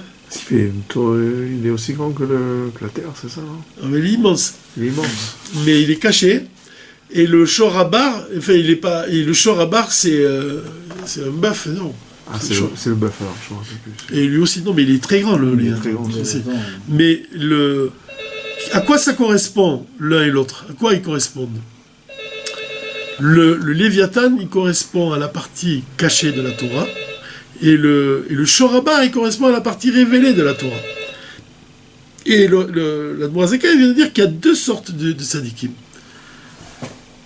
Il est aussi grand que la Terre, c'est ça, non? Ah, mais il est immense. Il est immense. Mais il est caché. Et le Shorabar, enfin, il est pas. Et le Shorabar, c'est un bœuf, non? Ah, c'est le bœuf, alors, je me rappelle plus. Et lui aussi, non, mais il est très grand, il est très grand. Mais à quoi ça correspond, l'un et l'autre? À quoi ils correspondent? Le Léviathan, il correspond à la partie cachée de la Torah, et le Shorabar, il correspond à la partie révélée de la Torah. Et la Mourazaken vient de dire qu'il y a 2 sortes de sadikim.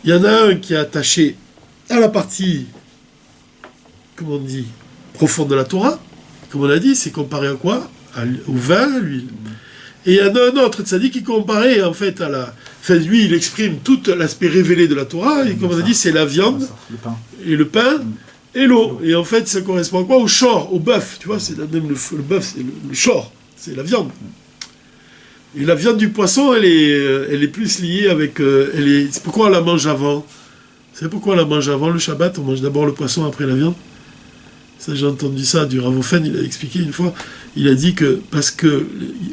Il y en a un qui est attaché à la partie, comment on dit, profonde de la Torah, comme on a dit, c'est comparé à quoi? Au vin, à l'huile. Et il y en a un autre tzaddik qui est comparé en fait à la... Enfin, lui, il exprime tout l'aspect révélé de la Torah, et comme on a dit, c'est la viande, le pain et l'eau. Et en fait, ça correspond à quoi? Au shor, au bœuf, tu vois, c'est même le bœuf, c'est le shor, c'est la viande. Et la viande du poisson, elle est plus liée avec... c'est pourquoi on la mange avant? Vous savez pourquoi on la mange avant le Shabbat? On mange d'abord le poisson, après la viande. Ça, j'ai entendu ça du Rav Ofen, il a expliqué une fois. Il a dit que, parce que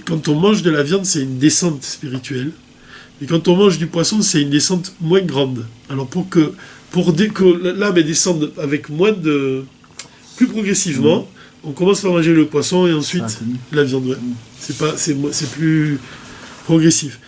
quand on mange de la viande, c'est une descente spirituelle. Et quand on mange du poisson, c'est une descente moins grande. Alors pour que l'âme descende avec plus progressivement, on commence par manger le poisson et ensuite la viande. Ouais. C'est plus progressif.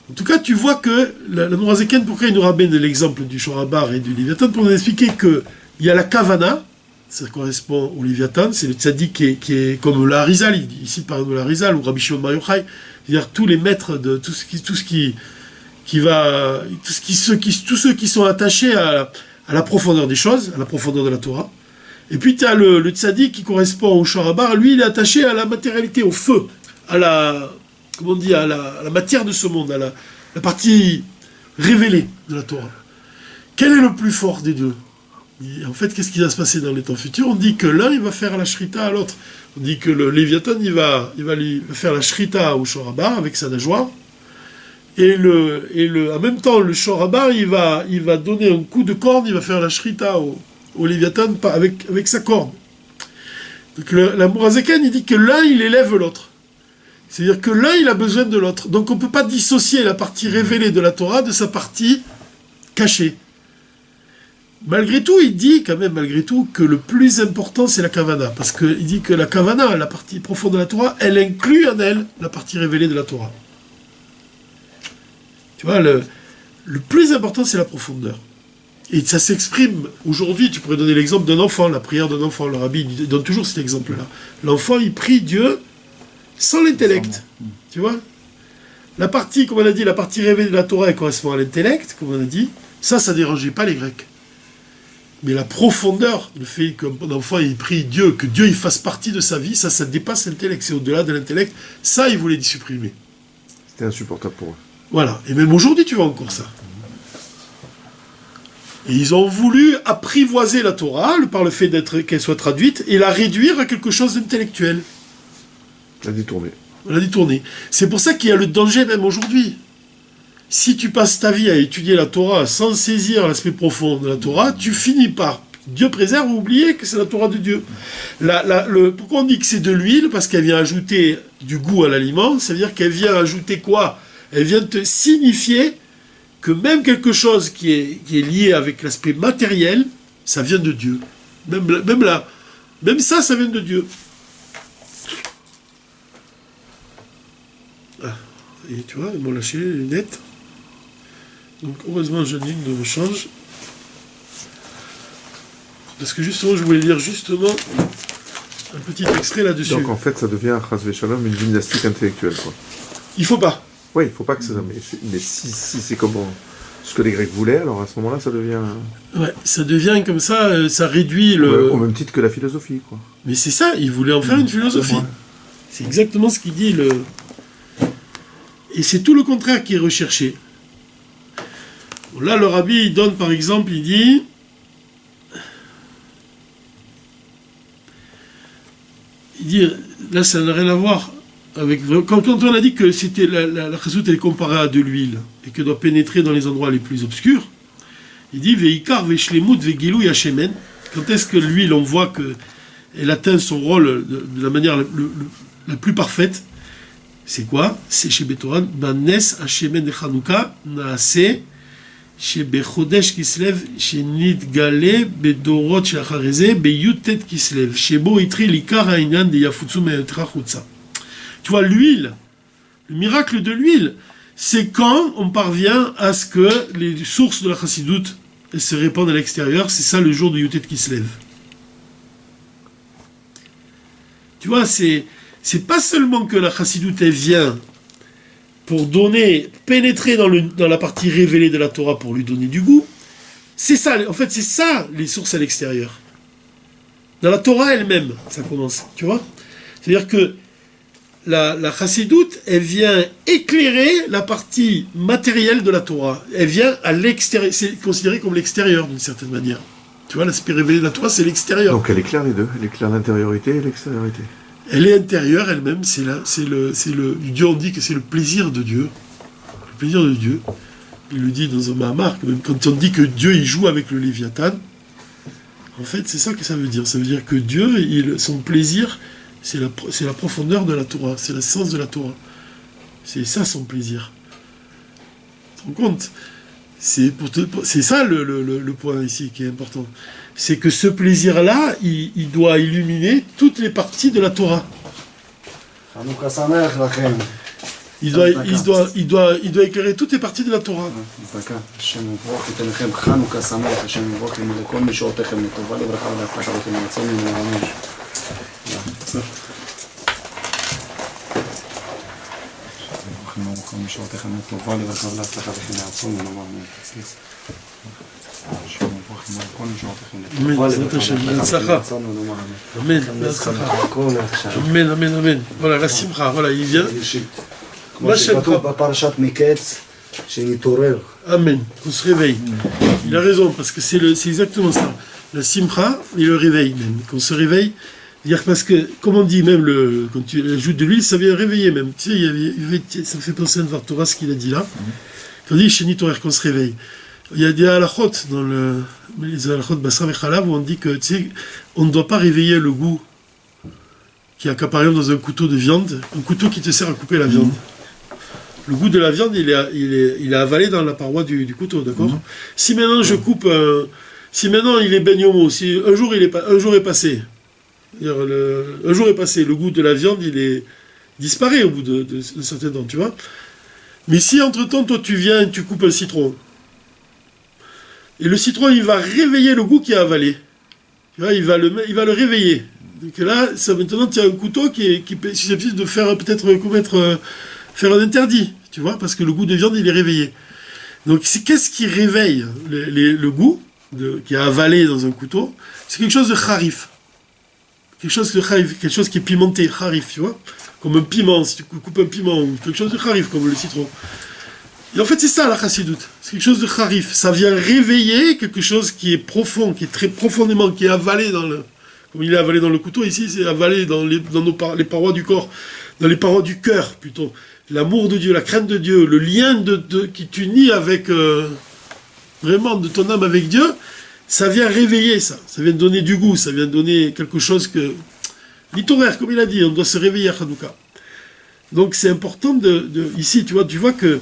En tout cas, tu vois que la Nourazaken, pourquoi il nous ramène l'exemple du Shorabar et du Léviathan, pour nous expliquer qu'il y a la Kavana, ça correspond au Léviathan, c'est le tzaddik qui est comme la Harizal, ici par exemple la Harizal, ou Rabbi Shimon Bar Yochai, c'est-à-dire tous les maîtres de tous ceux qui sont attachés à la profondeur des choses, à la profondeur de la Torah. Et puis tu as le tzaddik qui correspond au Shorabar, lui il est attaché à la matérialité, au feu, à la matière de ce monde, à la partie révélée de la Torah. Quel est le plus fort des deux? Et en fait, qu'est-ce qui va se passer dans les temps futurs? On dit que l'un, il va faire la shrita à l'autre. On dit que le Léviathan, il va lui faire la shrita au Shorabar avec sa nageoire. Et en même temps, le Shorabar, il va donner un coup de corne, il va faire la shrita au Léviathan avec sa corne. Donc la Mourazaken, il dit que l'un, il élève l'autre. C'est-à-dire que l'un, il a besoin de l'autre. Donc on ne peut pas dissocier la partie révélée de la Torah de sa partie cachée. Malgré tout, il dit quand même, que le plus important, c'est la Kavana. Parce qu'il dit que la Kavana, la partie profonde de la Torah, elle inclut en elle la partie révélée de la Torah. Tu vois, le plus important, c'est la profondeur. Et ça s'exprime, aujourd'hui, tu pourrais donner l'exemple d'un enfant, la prière d'un enfant. Le rabbi il donne toujours cet exemple-là. L'enfant, il prie Dieu sans l'intellect. Tu vois, la partie, comme on a dit, la partie révélée de la Torah, elle correspond à l'intellect, comme on a dit. Ça ne dérangeait pas les Grecs. Mais la profondeur, le fait qu'un enfant il prie Dieu, que Dieu il fasse partie de sa vie, ça dépasse l'intellect, c'est au-delà de l'intellect. Ça, ils voulaient supprimer. C'était insupportable pour eux. Voilà, et même aujourd'hui, tu vois encore ça. Et ils ont voulu apprivoiser la Torah par le fait qu'elle soit traduite et la réduire à quelque chose d'intellectuel. La détourner. La détourner. C'est pour ça qu'il y a le danger même aujourd'hui. Si tu passes ta vie à étudier la Torah sans saisir l'aspect profond de la Torah, tu finis par, Dieu préserve, oublier que c'est la Torah de Dieu. Pourquoi on dit que c'est de l'huile? Parce qu'elle vient ajouter du goût à l'aliment, ça veut dire qu'elle vient ajouter quoi? Elle vient te signifier que même quelque chose qui est lié avec l'aspect matériel, ça vient de Dieu. Même ça vient de Dieu. Ah, et tu vois, ils m'ont lâché les lunettes. Donc heureusement Janine me change. Parce que justement, je voulais lire justement un petit extrait là-dessus. Donc en fait, ça devient, chas v'shalom, une gymnastique intellectuelle, quoi. Il faut pas. Oui, il ne faut pas que ça... Mais si c'est comme ce que les Grecs voulaient, alors à ce moment-là, ça devient... Ouais, ça devient comme ça, ça réduit le... Au même titre que la philosophie, quoi. Mais c'est ça, ils voulaient en faire une philosophie. Ouais. C'est exactement ce qu'il dit, Et c'est tout le contraire qui est recherché. Là, le rabbi, il donne par exemple, il dit... Là, ça n'a rien à voir avec... Quand on a dit que c'était la chassout, elle est comparée à de l'huile, et qu'elle doit pénétrer dans les endroits les plus obscurs, il dit, Veikar, Veshlemut, Vegilou, Yachemen. Quand est-ce que l'huile, on voit qu'elle atteint son rôle de la manière la plus parfaite? C'est quoi? C'est chez Betoran, Banes, Hachemen de Chanouka, Naase, chez Bechodesh Kislev, chez Nidgale, Bedorot, chez Achareze, Beyutet Kislev, chez Bo Itri, Likar, Aïnan, de Yafutsu, Meetra, Chutsa. Tu vois, l'huile, le miracle de l'huile, c'est quand on parvient à ce que les sources de la chassidoute se répandent à l'extérieur. C'est ça le jour de Yutet Kislev. Tu vois, c'est pas seulement que la chassidoute elle vient pour pénétrer dans la partie révélée de la Torah pour lui donner du goût. C'est ça, en fait, c'est ça les sources à l'extérieur. Dans la Torah elle-même, ça commence, tu vois. C'est-à-dire que la chassidoute, elle vient éclairer la partie matérielle de la Torah. Elle vient à l'extérieur, c'est considéré comme l'extérieur d'une certaine manière. Tu vois, l'aspect révélé de la Torah, c'est l'extérieur. Donc elle éclaire les deux, elle éclaire l'intériorité et l'extériorité. Elle est intérieure elle-même, Dieu, on dit que c'est le plaisir de Dieu. Le plaisir de Dieu. Il le dit dans un Mahamar, même quand on dit que Dieu il joue avec le Léviathan, en fait c'est ça que ça veut dire. Ça veut dire que Dieu, son plaisir, c'est la profondeur de la Torah, c'est l'essence de la Torah. C'est ça son plaisir. Tu te rends compte? C'est ça le point ici qui est important. C'est que ce plaisir-là, il doit illuminer toutes les parties de la Torah. Il doit éclairer toutes les parties de la Torah. דקה, השם יברך ייתן לכם חנוכה שמח, השם יברך לכל משעותיכם לטובה לברכה ולהצלחה וכן רצון וממש. כל משעותיכם לטובה לברכה ולהצלחה וכן רצון וממש. השם יברך לכל משעותיכם לטובה לברכה ולהצלחה וממש. Amen. Amen, amen, amen. Voilà, la simcha, voilà, il vient. כמו שכתוב בפרשת מקץ, שנתעורר. Amen, qu'on se réveille. Il a raison, parce que c'est exactement ça. La simcha et le réveil même, qu'on se réveille. Dire parce que, comme on dit même, quand tu ajoutes de l'huile, ça vient réveiller même. Tu sais, ça me fait penser à Dvar Torah, ce qu'il a dit là. Quand on dit Shenitorer, qu'on se réveille. Il y a des halachot dans les halachot Basra Vechalav où on dit que, tu sais, on ne doit pas réveiller le goût qui a par exemple dans un couteau de viande, un couteau qui te sert à couper la viande. Le goût de la viande, il est avalé dans la paroi du couteau, d'accord? Si maintenant je coupe, si maintenant il est ben yomo, si un jour est passé, un jour est passé, le goût de la viande, il disparaît au bout de certains temps, tu vois? Mais si entre-temps, toi tu viens et tu coupes un citron, et le citron, il va réveiller le goût qui a avalé. Tu vois, il va le réveiller. Donc là, maintenant, tu as un couteau qui est susceptible de faire faire un interdit, tu vois, parce que le goût de viande, il est réveillé. Donc, qu'est-ce qui réveille le goût qui a avalé dans un couteau? C'est quelque chose de kharif. Quelque chose qui est pimenté, kharif, tu vois. Comme un piment, si tu coupes un piment, ou quelque chose de kharif, comme le citron. Et en fait, c'est ça la chassidoute. C'est quelque chose de kharif. Ça vient réveiller quelque chose qui est profond, qui est très profondément, qui est avalé comme il est avalé dans le couteau, ici, c'est avalé dans les parois du corps, dans les parois du cœur, plutôt. L'amour de Dieu, la crainte de Dieu, le lien qui t'unit avec, vraiment, de ton âme avec Dieu, ça vient réveiller ça. Ça vient donner du goût, ça vient donner quelque chose que... L'itoraire, comme il a dit, on doit se réveiller à Hanouka. Donc c'est important ici, tu vois que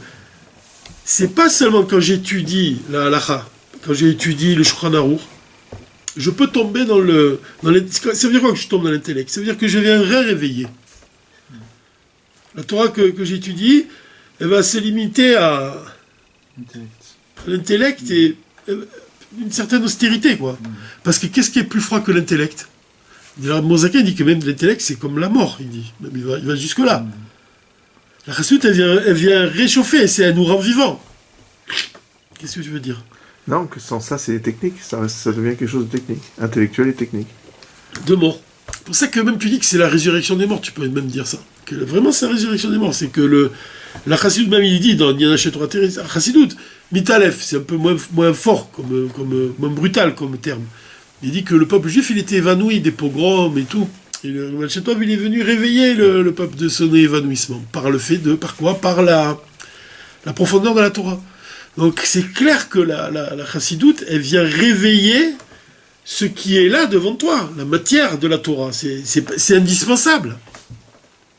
c'est pas seulement quand j'étudie la halakha, quand j'étudie le Shulchan Aruch, je peux tomber dans ça veut dire quoi que je tombe dans l'intellect? Ça veut dire que je viens réveiller. La Torah que j'étudie, elle va se limiter à l'intellect et une certaine austérité, quoi. Parce que qu'est-ce qui est plus froid que l'intellect? Mosaka dit que même l'intellect, c'est comme la mort, il dit. Même il va jusque-là. La chassoute, elle vient réchauffer, elle nous rend vivants. Qu'est-ce que tu veux dire? Non, que sans ça, c'est technique. Ça devient quelque chose de technique, intellectuel et technique. De mort. C'est pour ça que même tu dis que c'est la résurrection des morts, tu peux même dire ça. Que vraiment, c'est la résurrection des morts. C'est que la chassidoute, même il dit dans Yana Shetora Teres, la chassidoute, mitalef, c'est un peu moins fort, moins brutal comme terme. Il dit que le peuple juif, il était évanoui des pogroms et tout. Et le Malchetov, il est venu réveiller le peuple de son évanouissement. Par quoi? Par la profondeur de la Torah. Donc c'est clair que la chassidoute, elle vient réveiller ce qui est là devant toi, la matière de la Torah. C'est indispensable.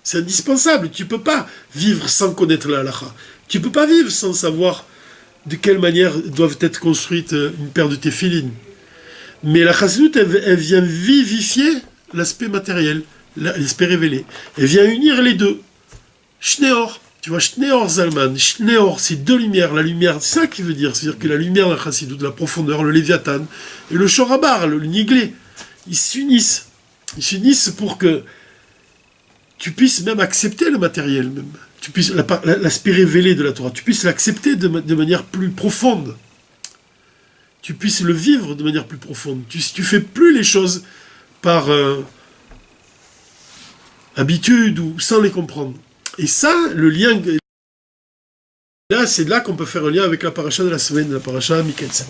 C'est indispensable. Tu ne peux pas vivre sans connaître la halakha. Tu ne peux pas vivre sans savoir de quelle manière doivent être construites une paire de téphilines. Mais la chassidoute, elle vient vivifier l'aspect matériel, l'aspect révélé. Elle vient unir les deux. Shneor. Tu vois, Shneor Zalman, Shneor, c'est deux lumières. La lumière, c'est ça qui veut dire. C'est-à-dire que la lumière de la chassidoute, de la profondeur, le Léviathan, et le Shorabar, le Niglé, ils s'unissent. Ils s'unissent pour que tu puisses même accepter le matériel, même. Tu puisses, l'aspect révélé de la Torah, tu puisses l'accepter de manière plus profonde. Tu puisses le vivre de manière plus profonde. Tu fais plus les choses par habitude ou sans les comprendre. Et ça, le lien, là, c'est là qu'on peut faire un lien avec la paracha de la semaine, la paracha Miketz.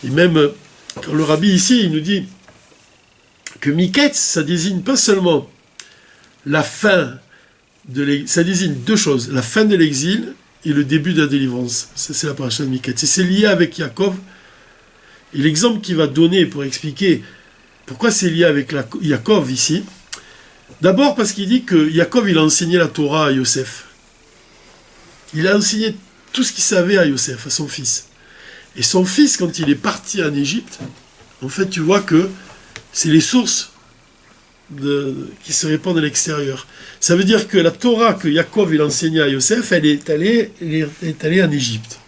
Et même, quand le rabbi ici, il nous dit que Miketz, ça désigne pas seulement la fin de l'exil, ça désigne deux choses, la fin de l'exil et le début de la délivrance. Ça, c'est la paracha de Miketz. Et c'est lié avec Yaakov. Et l'exemple qu'il va donner pour expliquer pourquoi c'est lié avec Yaakov ici, d'abord parce qu'il dit que Yaakov, il a enseigné la Torah à Yosef. Il a enseigné tout ce qu'il savait à Yosef, à son fils. Et son fils, quand il est parti en Égypte, en fait, tu vois que c'est les sources qui se répandent à l'extérieur. Ça veut dire que la Torah que Yaakov il enseignait à Yosef, elle est allée en Égypte.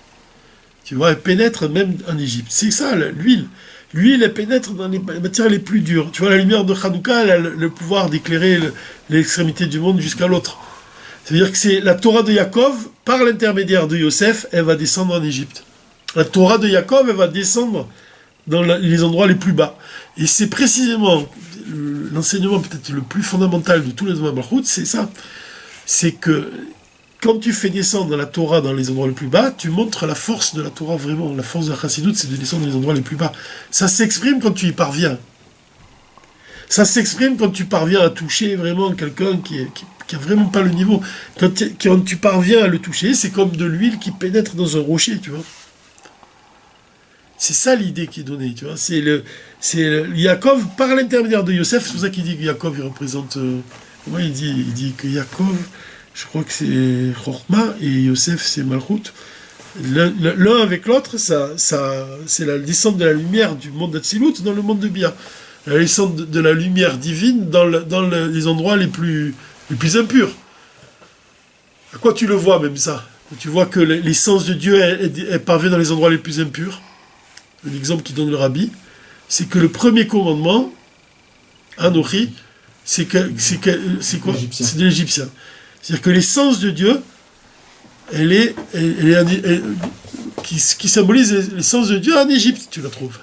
Tu vois, elle pénètre même en Égypte. C'est ça, l'huile. L'huile, elle pénètre dans les matières les plus dures. Tu vois, la lumière de Hanouka, elle a le pouvoir d'éclairer l'extrémité du monde jusqu'à l'autre. Ça veut dire que c'est la Torah de Yaakov, par l'intermédiaire de Yosef, elle va descendre en Égypte. La Torah de Yaakov, elle va descendre dans les endroits les plus bas. Et c'est précisément l'enseignement peut-être le plus fondamental de tous les Malchut, c'est ça. C'est que quand tu fais descendre la Torah dans les endroits les plus bas, tu montres la force de la Torah vraiment. La force de la Chassidoute, c'est de descendre dans les endroits les plus bas. Ça s'exprime quand tu y parviens. Ça s'exprime quand tu parviens à toucher vraiment quelqu'un qui a vraiment pas le niveau. Quand tu parviens à le toucher, c'est comme de l'huile qui pénètre dans un rocher, tu vois. C'est ça l'idée qui est donnée, tu vois. C'est Yaakov par l'intermédiaire de Yosef. C'est pour ça qu'il dit que Yaakov il représente. Comment il dit que Yaakov, je crois que c'est Chochma et Yosef c'est Malchut. L'un avec l'autre, c'est la descente de la lumière du monde d'Atsilut dans le monde de Bia. La descente de la lumière divine dans les endroits les plus impurs. À quoi tu le vois même ça? Tu vois que l'essence de Dieu elle parvient dans les endroits les plus impurs. L'exemple qui donne le Rabbi, c'est que le premier commandement, Anochi, c'est quoi? C'est de l'Égyptien. C'est-à-dire que l'essence de Dieu, qui symbolise l'essence de Dieu en Égypte, tu la trouves.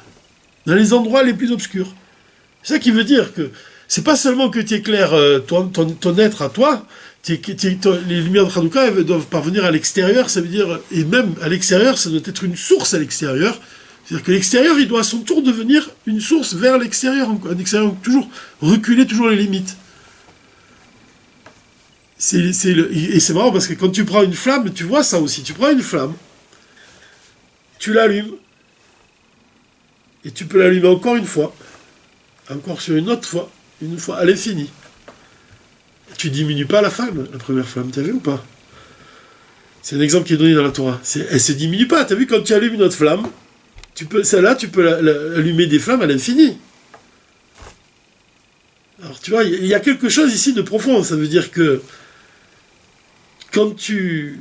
Dans les endroits les plus obscurs. C'est ça qui veut dire que c'est pas seulement que tu éclaires ton être à toi, les lumières de Hanouka elles doivent parvenir à l'extérieur, ça veut dire, et même à l'extérieur, ça doit être une source à l'extérieur. C'est-à-dire que l'extérieur, il doit à son tour devenir une source vers l'extérieur, un extérieur toujours, reculer toujours les limites. Et c'est marrant parce que quand tu prends une flamme, tu vois ça aussi. Tu prends une flamme, tu l'allumes, et tu peux l'allumer encore une fois, encore sur une autre fois, une fois à l'infini. Tu diminues pas la flamme, la première flamme, t'as vu ou pas? C'est un exemple qui est donné dans la Torah. Elle se diminue pas, t'as vu, quand tu allumes une autre flamme, celle-là, tu peux allumer des flammes à l'infini. Alors, tu vois, il y a quelque chose ici de profond. Ça veut dire que quand tu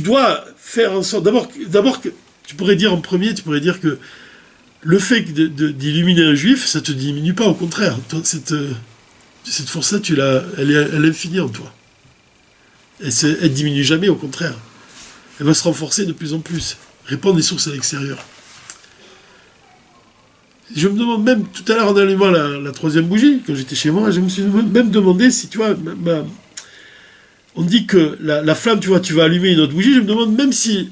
dois faire en sorte... D'abord, tu pourrais dire en premier, que le fait d'illuminer un juif, ça ne te diminue pas, au contraire. Cette force-là, elle est à l'infini en toi. Elle ne diminue jamais, au contraire. Elle va se renforcer de plus en plus. Répandre des sources à l'extérieur. Je me demande même, tout à l'heure en allumant la troisième bougie, quand j'étais chez moi, je me suis même demandé si, tu vois, on dit que la flamme, tu vois, tu vas allumer une autre bougie, je me demande même si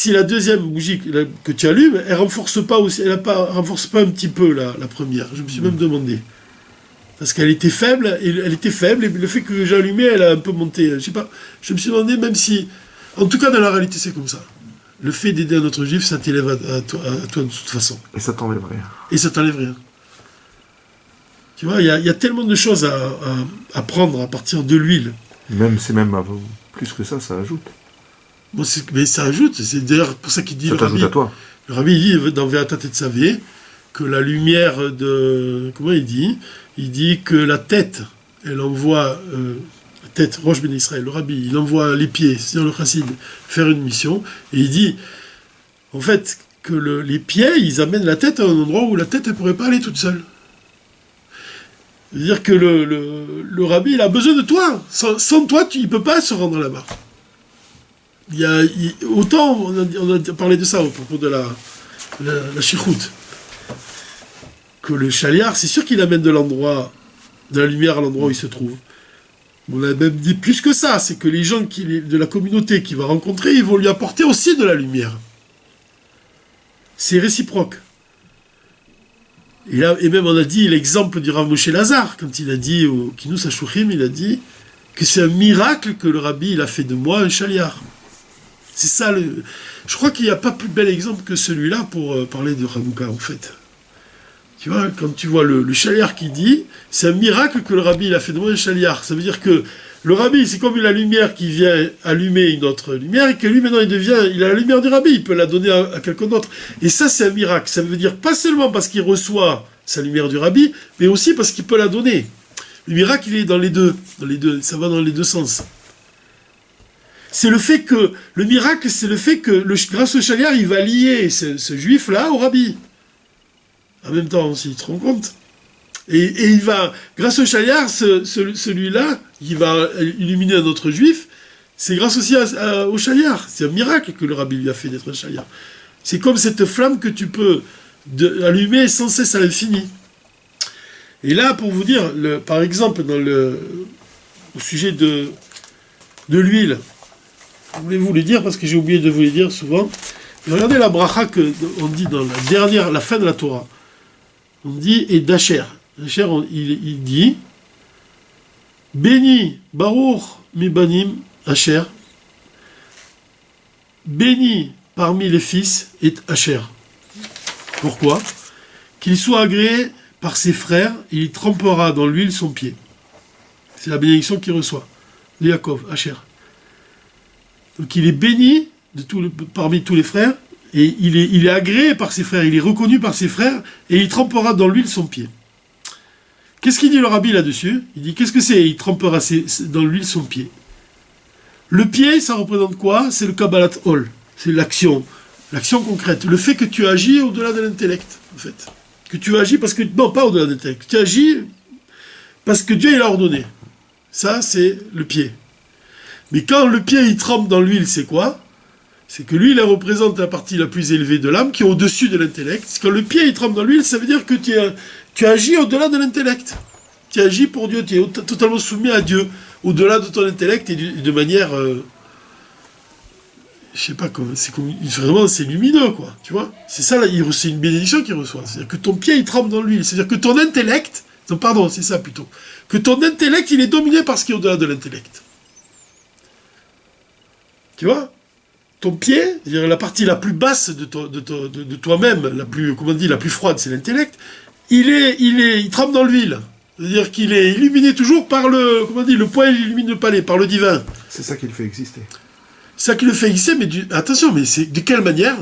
la deuxième bougie que tu allumes, elle renforce pas aussi, renforce pas un petit peu la première. Je me suis même demandé. Parce qu'elle était faible, et le fait que j'ai allumé, elle a un peu monté. Je sais pas, je me suis demandé même si, en tout cas dans la réalité c'est comme ça. Le fait d'aider un autre juif, ça t'élève à toi de toute façon. Et ça t'enlève rien. Et ça t'enlève rien. Tu vois, il y a tellement de choses à prendre à partir de l'huile. C'est même plus que ça ajoute. Bon, mais ça ajoute, c'est d'ailleurs pour ça qu'il dit ça le Rabbi. À toi. Le Rabbi il dit dans Ve'atat Tetzavé que la lumière de... Comment il dit? Il dit que la tête, elle envoie... tête, Rosh Ben Israël, le Rabbi, il envoie les pieds, c'est-à-dire le chassid, faire une mission, et il dit, en fait, que les pieds, ils amènent la tête à un endroit où la tête, elle ne pourrait pas aller toute seule. C'est-à-dire que le Rabbi, il a besoin de toi. Sans toi, il ne peut pas se rendre là-bas. Autant, on a parlé de ça au propos de la shichut, que le chaliar, c'est sûr qu'il amène de la lumière à l'endroit où il se trouve. On a même dit plus que ça, c'est que les gens de la communauté qu'il va rencontrer, ils vont lui apporter aussi de la lumière. C'est réciproque. Et même on a dit l'exemple du Rav Moshe Lazar, quand il a dit au Kinous HaShuchim, il a dit que c'est un miracle que le Rabbi il a fait de moi un chaliar. C'est ça Je crois qu'il n'y a pas plus bel exemple que celui-là pour parler de Hanouka en fait. Tu vois, quand tu vois le chaliar qui dit, c'est un miracle que le Rabbi il a fait de moi un chaliar. Ça veut dire que le Rabbi, c'est comme la lumière qui vient allumer une autre lumière, et que lui maintenant il a la lumière du Rabbi, il peut la donner à quelqu'un d'autre. Et ça c'est un miracle. Ça veut dire pas seulement parce qu'il reçoit sa lumière du Rabbi, mais aussi parce qu'il peut la donner. Le miracle, il est dans les deux. Ça va dans les deux sens. C'est le fait que, le miracle, c'est le fait que, grâce au chaliard, il va lier ce juif-là au rabbi. En même temps aussi, tu te rends compte? Et il va, grâce au chaliard, celui-là, il va illuminer un autre juif, c'est grâce aussi au chaliard. C'est un miracle que le rabbi lui a fait d'être un chaliard. C'est comme cette flamme que tu peux allumer sans cesse à l'infini. Et là, pour vous dire, par exemple, au sujet de l'huile, voulez-vous le dire, parce que j'ai oublié de vous le dire souvent. Regardez la bracha qu'on dit dans la fin de la Torah. On dit, et d'Asher. Asher, il dit, béni, Baruch, Mibanim, Asher, béni parmi les fils est Asher. Pourquoi? Qu'il soit agréé par ses frères, et il trempera dans l'huile son pied. C'est la bénédiction qu'il reçoit. De Yaakov, Asher. Donc il est béni parmi tous les frères, et il est agréé par ses frères, il est reconnu par ses frères, et il trempera dans l'huile son pied. Qu'est-ce qu'il dit le rabbi là-dessus? Il dit, qu'est-ce que c'est? Il trempera dans l'huile son pied. Le pied, ça représente quoi? C'est le Kabbalat Ol. C'est l'action concrète. Le fait que tu agis au-delà de l'intellect, en fait. Que tu agis parce que... Non, pas au-delà de l'intellect. Tu agis parce que Dieu, il a ordonné. Ça, c'est le pied. Mais quand le pied, il trempe dans l'huile, c'est quoi? C'est que l'huile, elle représente la partie la plus élevée de l'âme, qui est au-dessus de l'intellect. Quand le pied, il trempe dans l'huile, ça veut dire que tu agis au-delà de l'intellect. Tu agis pour Dieu, tu es totalement soumis à Dieu, au-delà de ton intellect, et de manière... je sais pas comment, vraiment, c'est lumineux, quoi, tu vois. C'est ça, là, c'est une bénédiction qu'il reçoit. C'est-à-dire que ton pied, il trempe dans l'huile. C'est-à-dire que ton intellect... Non, pardon, c'est ça, plutôt. Que ton intellect, il est dominé par ce qui est au-delà de l'intellect. Tu vois? Ton pied, c'est-à-dire la partie la plus basse de toi-même, la plus froide, c'est l'intellect, il trempe dans l'huile. C'est-à-dire qu'il est illuminé toujours par le poing illumine le palais, par le divin. C'est ça qui le fait exister. C'est ça qui le fait exister, mais attention, mais c'est de quelle manière?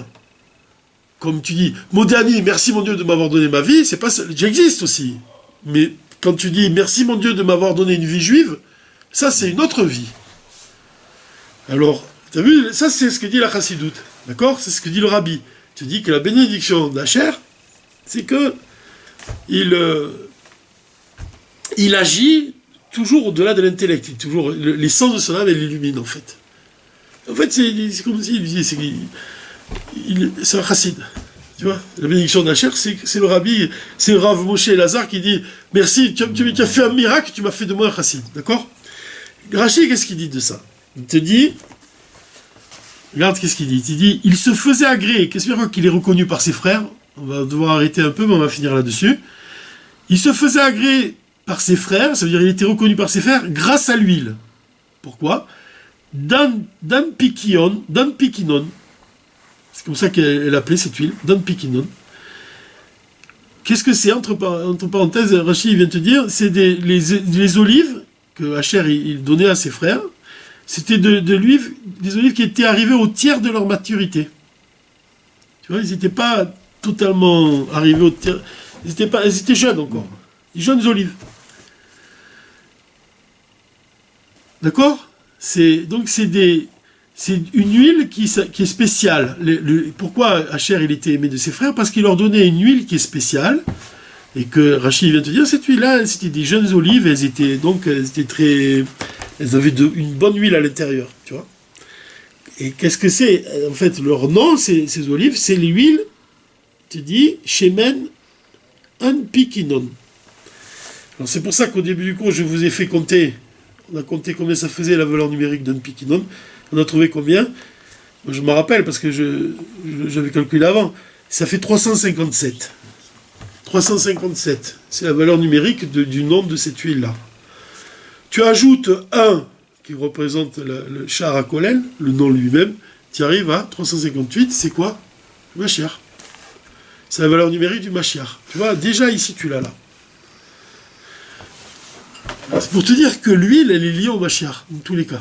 Comme tu dis, Modani, merci mon Dieu de m'avoir donné ma vie, c'est pas ça, j'existe aussi. Mais quand tu dis merci mon Dieu de m'avoir donné une vie juive, ça c'est une autre vie. Alors, tu as vu, ça c'est ce que dit la Chassidoute, d'accord? C'est ce que dit le Rabbi. Tu dis que la bénédiction d'Asher, c'est que il agit toujours au-delà de l'intellect, l'essence de son âme, elle l'illumine en fait. En fait, c'est comme s'il disait, c'est un chassid, tu vois. La bénédiction d'Asher, c'est le Rabbi, c'est le Rav Moshe Lazare qui dit merci, tu as fait un miracle, tu m'as fait de moi un chassid, d'accord? Rashi, qu'est-ce qu'il dit de ça? Il te dit, regarde qu'est-ce qu'il dit. Il dit, il se faisait agréer. Qu'est-ce qu'il est reconnu par ses frères? On va devoir arrêter un peu, mais on va finir là-dessus. Il se faisait agréer par ses frères, ça veut dire qu'il était reconnu par ses frères grâce à l'huile. Pourquoi? Dan Pikinon, c'est comme ça qu'elle appelait cette huile, Dan Pikinon. Qu'est-ce que c'est, entre parenthèses, Rachid vient de te dire, c'est les olives que Asher il donnait à ses frères, c'était des olives qui étaient arrivées au tiers de leur maturité. Tu vois, ils n'étaient pas totalement arrivés au tiers, ils étaient jeunes encore, des jeunes olives. D'accord? C'est une huile qui est spéciale. Pourquoi Asher il était aimé de ses frères? Parce qu'il leur donnait une huile qui est spéciale, et que Rachid vient de te dire, cette huile-là, c'était des jeunes olives, elles avaient une bonne huile à l'intérieur, tu vois. Et qu'est-ce que c'est? En fait, leur nom, ces olives, c'est l'huile, tu dis, Shemen Anpikinon. Alors c'est pour ça qu'au début du cours, je vous ai fait compter. On a compté combien ça faisait la valeur numérique d'un Pikinon. On a trouvé combien? Moi, je me rappelle parce que j'avais calculé avant. Ça fait 357. 357. C'est la valeur numérique du nom de cette huile-là. Tu ajoutes 1 qui représente le char à Kolen, le nom lui-même. Tu arrives à 358. C'est quoi? Le Mashiach. C'est la valeur numérique du Mashiach. Tu vois, déjà ici, tu l'as là. C'est pour te dire que l'huile, elle est liée au Mashiach, dans tous les cas.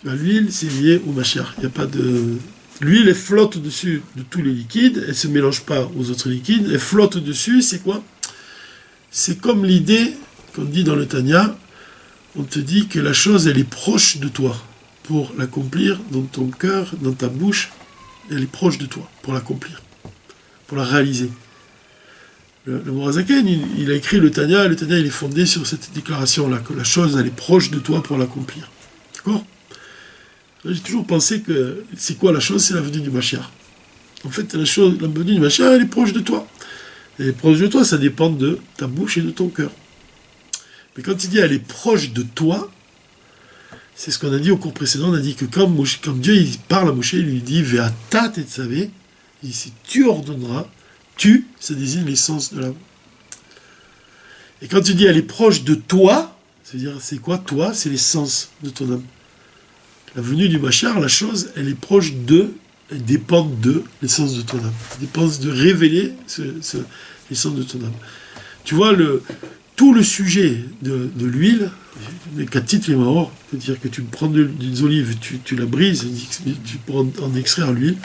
L'huile, c'est lié au Mashiach. Il n'y a pas de... L'huile, elle flotte dessus de tous les liquides, elle ne se mélange pas aux autres liquides, elle flotte dessus, c'est quoi? C'est comme l'idée qu'on dit dans le Tanya, on te dit que la chose, elle est proche de toi pour l'accomplir dans ton cœur, dans ta bouche. Elle est proche de toi pour l'accomplir, pour la réaliser. Le Morazaken, il a écrit le Tanya il est fondé sur cette déclaration-là, que la chose, elle est proche de toi pour l'accomplir. D'accord ? J'ai toujours pensé que c'est quoi la chose ? C'est la venue du Mashiach. En fait, la venue du Mashiach, elle est proche de toi. Elle est proche de toi, ça dépend de ta bouche et de ton cœur. Mais quand il dit elle est proche de toi, c'est ce qu'on a dit au cours précédent, on a dit que quand Dieu il parle à Moshe, il lui dit Ve'ata tetzavé, il dit si tu ordonneras, ça désigne l'essence de l'âme. Et quand tu dis elle est proche de toi, c'est-à-dire c'est quoi toi ? C'est l'essence de ton âme. La venue du Mashiach, la chose, elle est proche elle dépend de l'essence de ton âme. Elle dépend de révéler l'essence de ton âme. Tu vois, tout le sujet de l'huile, les katit les maor, c'est-à-dire que tu prends des olives, tu la brises, tu prends en extraire l'huile,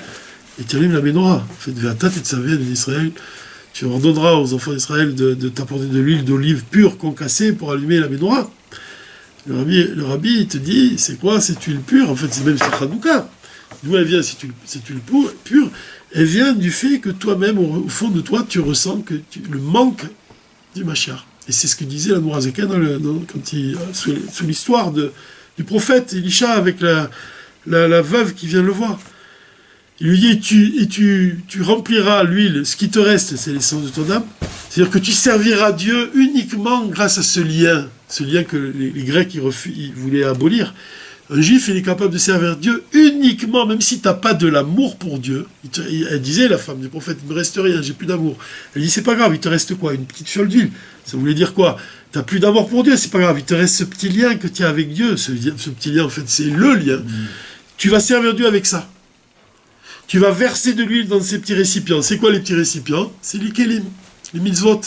et tu allumes la menorah. En fait, Ve'ata tetzavé d'Israël, tu ordonneras aux enfants d'Israël de t'apporter de l'huile d'olive pure concassée pour allumer la menorah. Le rabbi il te dit, c'est quoi cette huile pure ? En fait, c'est même cette Hanouka. D'où elle vient, cette huile pure ? Elle vient du fait que toi-même, au fond de toi, tu ressens le manque du Mashiach. Et c'est ce que disait la Mourazaken sous l'histoire du prophète Elisha avec la veuve qui vient le voir. Il lui dit, tu rempliras l'huile, ce qui te reste, c'est l'essence de ton âme. C'est-à-dire que tu serviras Dieu uniquement grâce à ce lien que les Grecs ils voulaient abolir. Un juif, il est capable de servir Dieu uniquement, même si tu n'as pas de l'amour pour Dieu. Elle disait, la femme du prophète, il ne me reste rien, j'ai plus d'amour. Elle dit, c'est pas grave, il te reste quoi ? Une petite fiole d'huile. Ça voulait dire quoi ? Tu n'as plus d'amour pour Dieu, c'est pas grave, il te reste ce petit lien que tu as avec Dieu. Ce petit lien, en fait, c'est le lien. Tu vas servir Dieu avec ça. Tu vas verser de l'huile dans ces petits récipients. C'est quoi les petits récipients ? C'est les kelim, les mitzvot.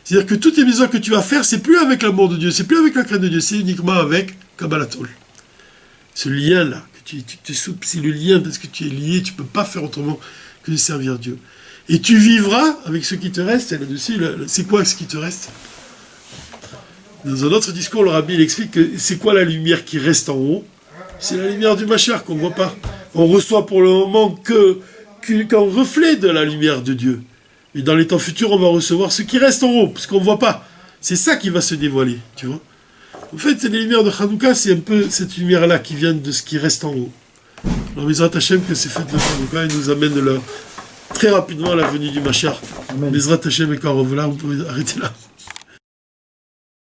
C'est-à-dire que toutes les mitzvot que tu vas faire, c'est plus avec l'amour de Dieu, c'est plus avec la crainte de Dieu, c'est uniquement avec Kabbalatol. Ce lien-là, c'est le lien parce que tu es lié, tu ne peux pas faire autrement que de servir Dieu. Et tu vivras avec ce qui te reste, et là-dessus, c'est quoi ce qui te reste ? Dans un autre discours, le rabbi il explique que c'est quoi la lumière qui reste en haut ? C'est la lumière du Mashiach qu'on ne voit pas. On reçoit pour le moment qu'un reflet de la lumière de Dieu. Et dans les temps futurs, on va recevoir ce qui reste en haut, parce qu'on ne voit pas. C'est ça qui va se dévoiler, tu vois. En fait, les lumières de Hanouka, c'est un peu cette lumière-là qui vient de ce qui reste en haut. Alors, Bezrat Hashem, que ces fêtes de Hanouka, ils nous amènent très rapidement à la venue du Mashiach. Bezrat Hashem et Karov, là, on peut arrêter là.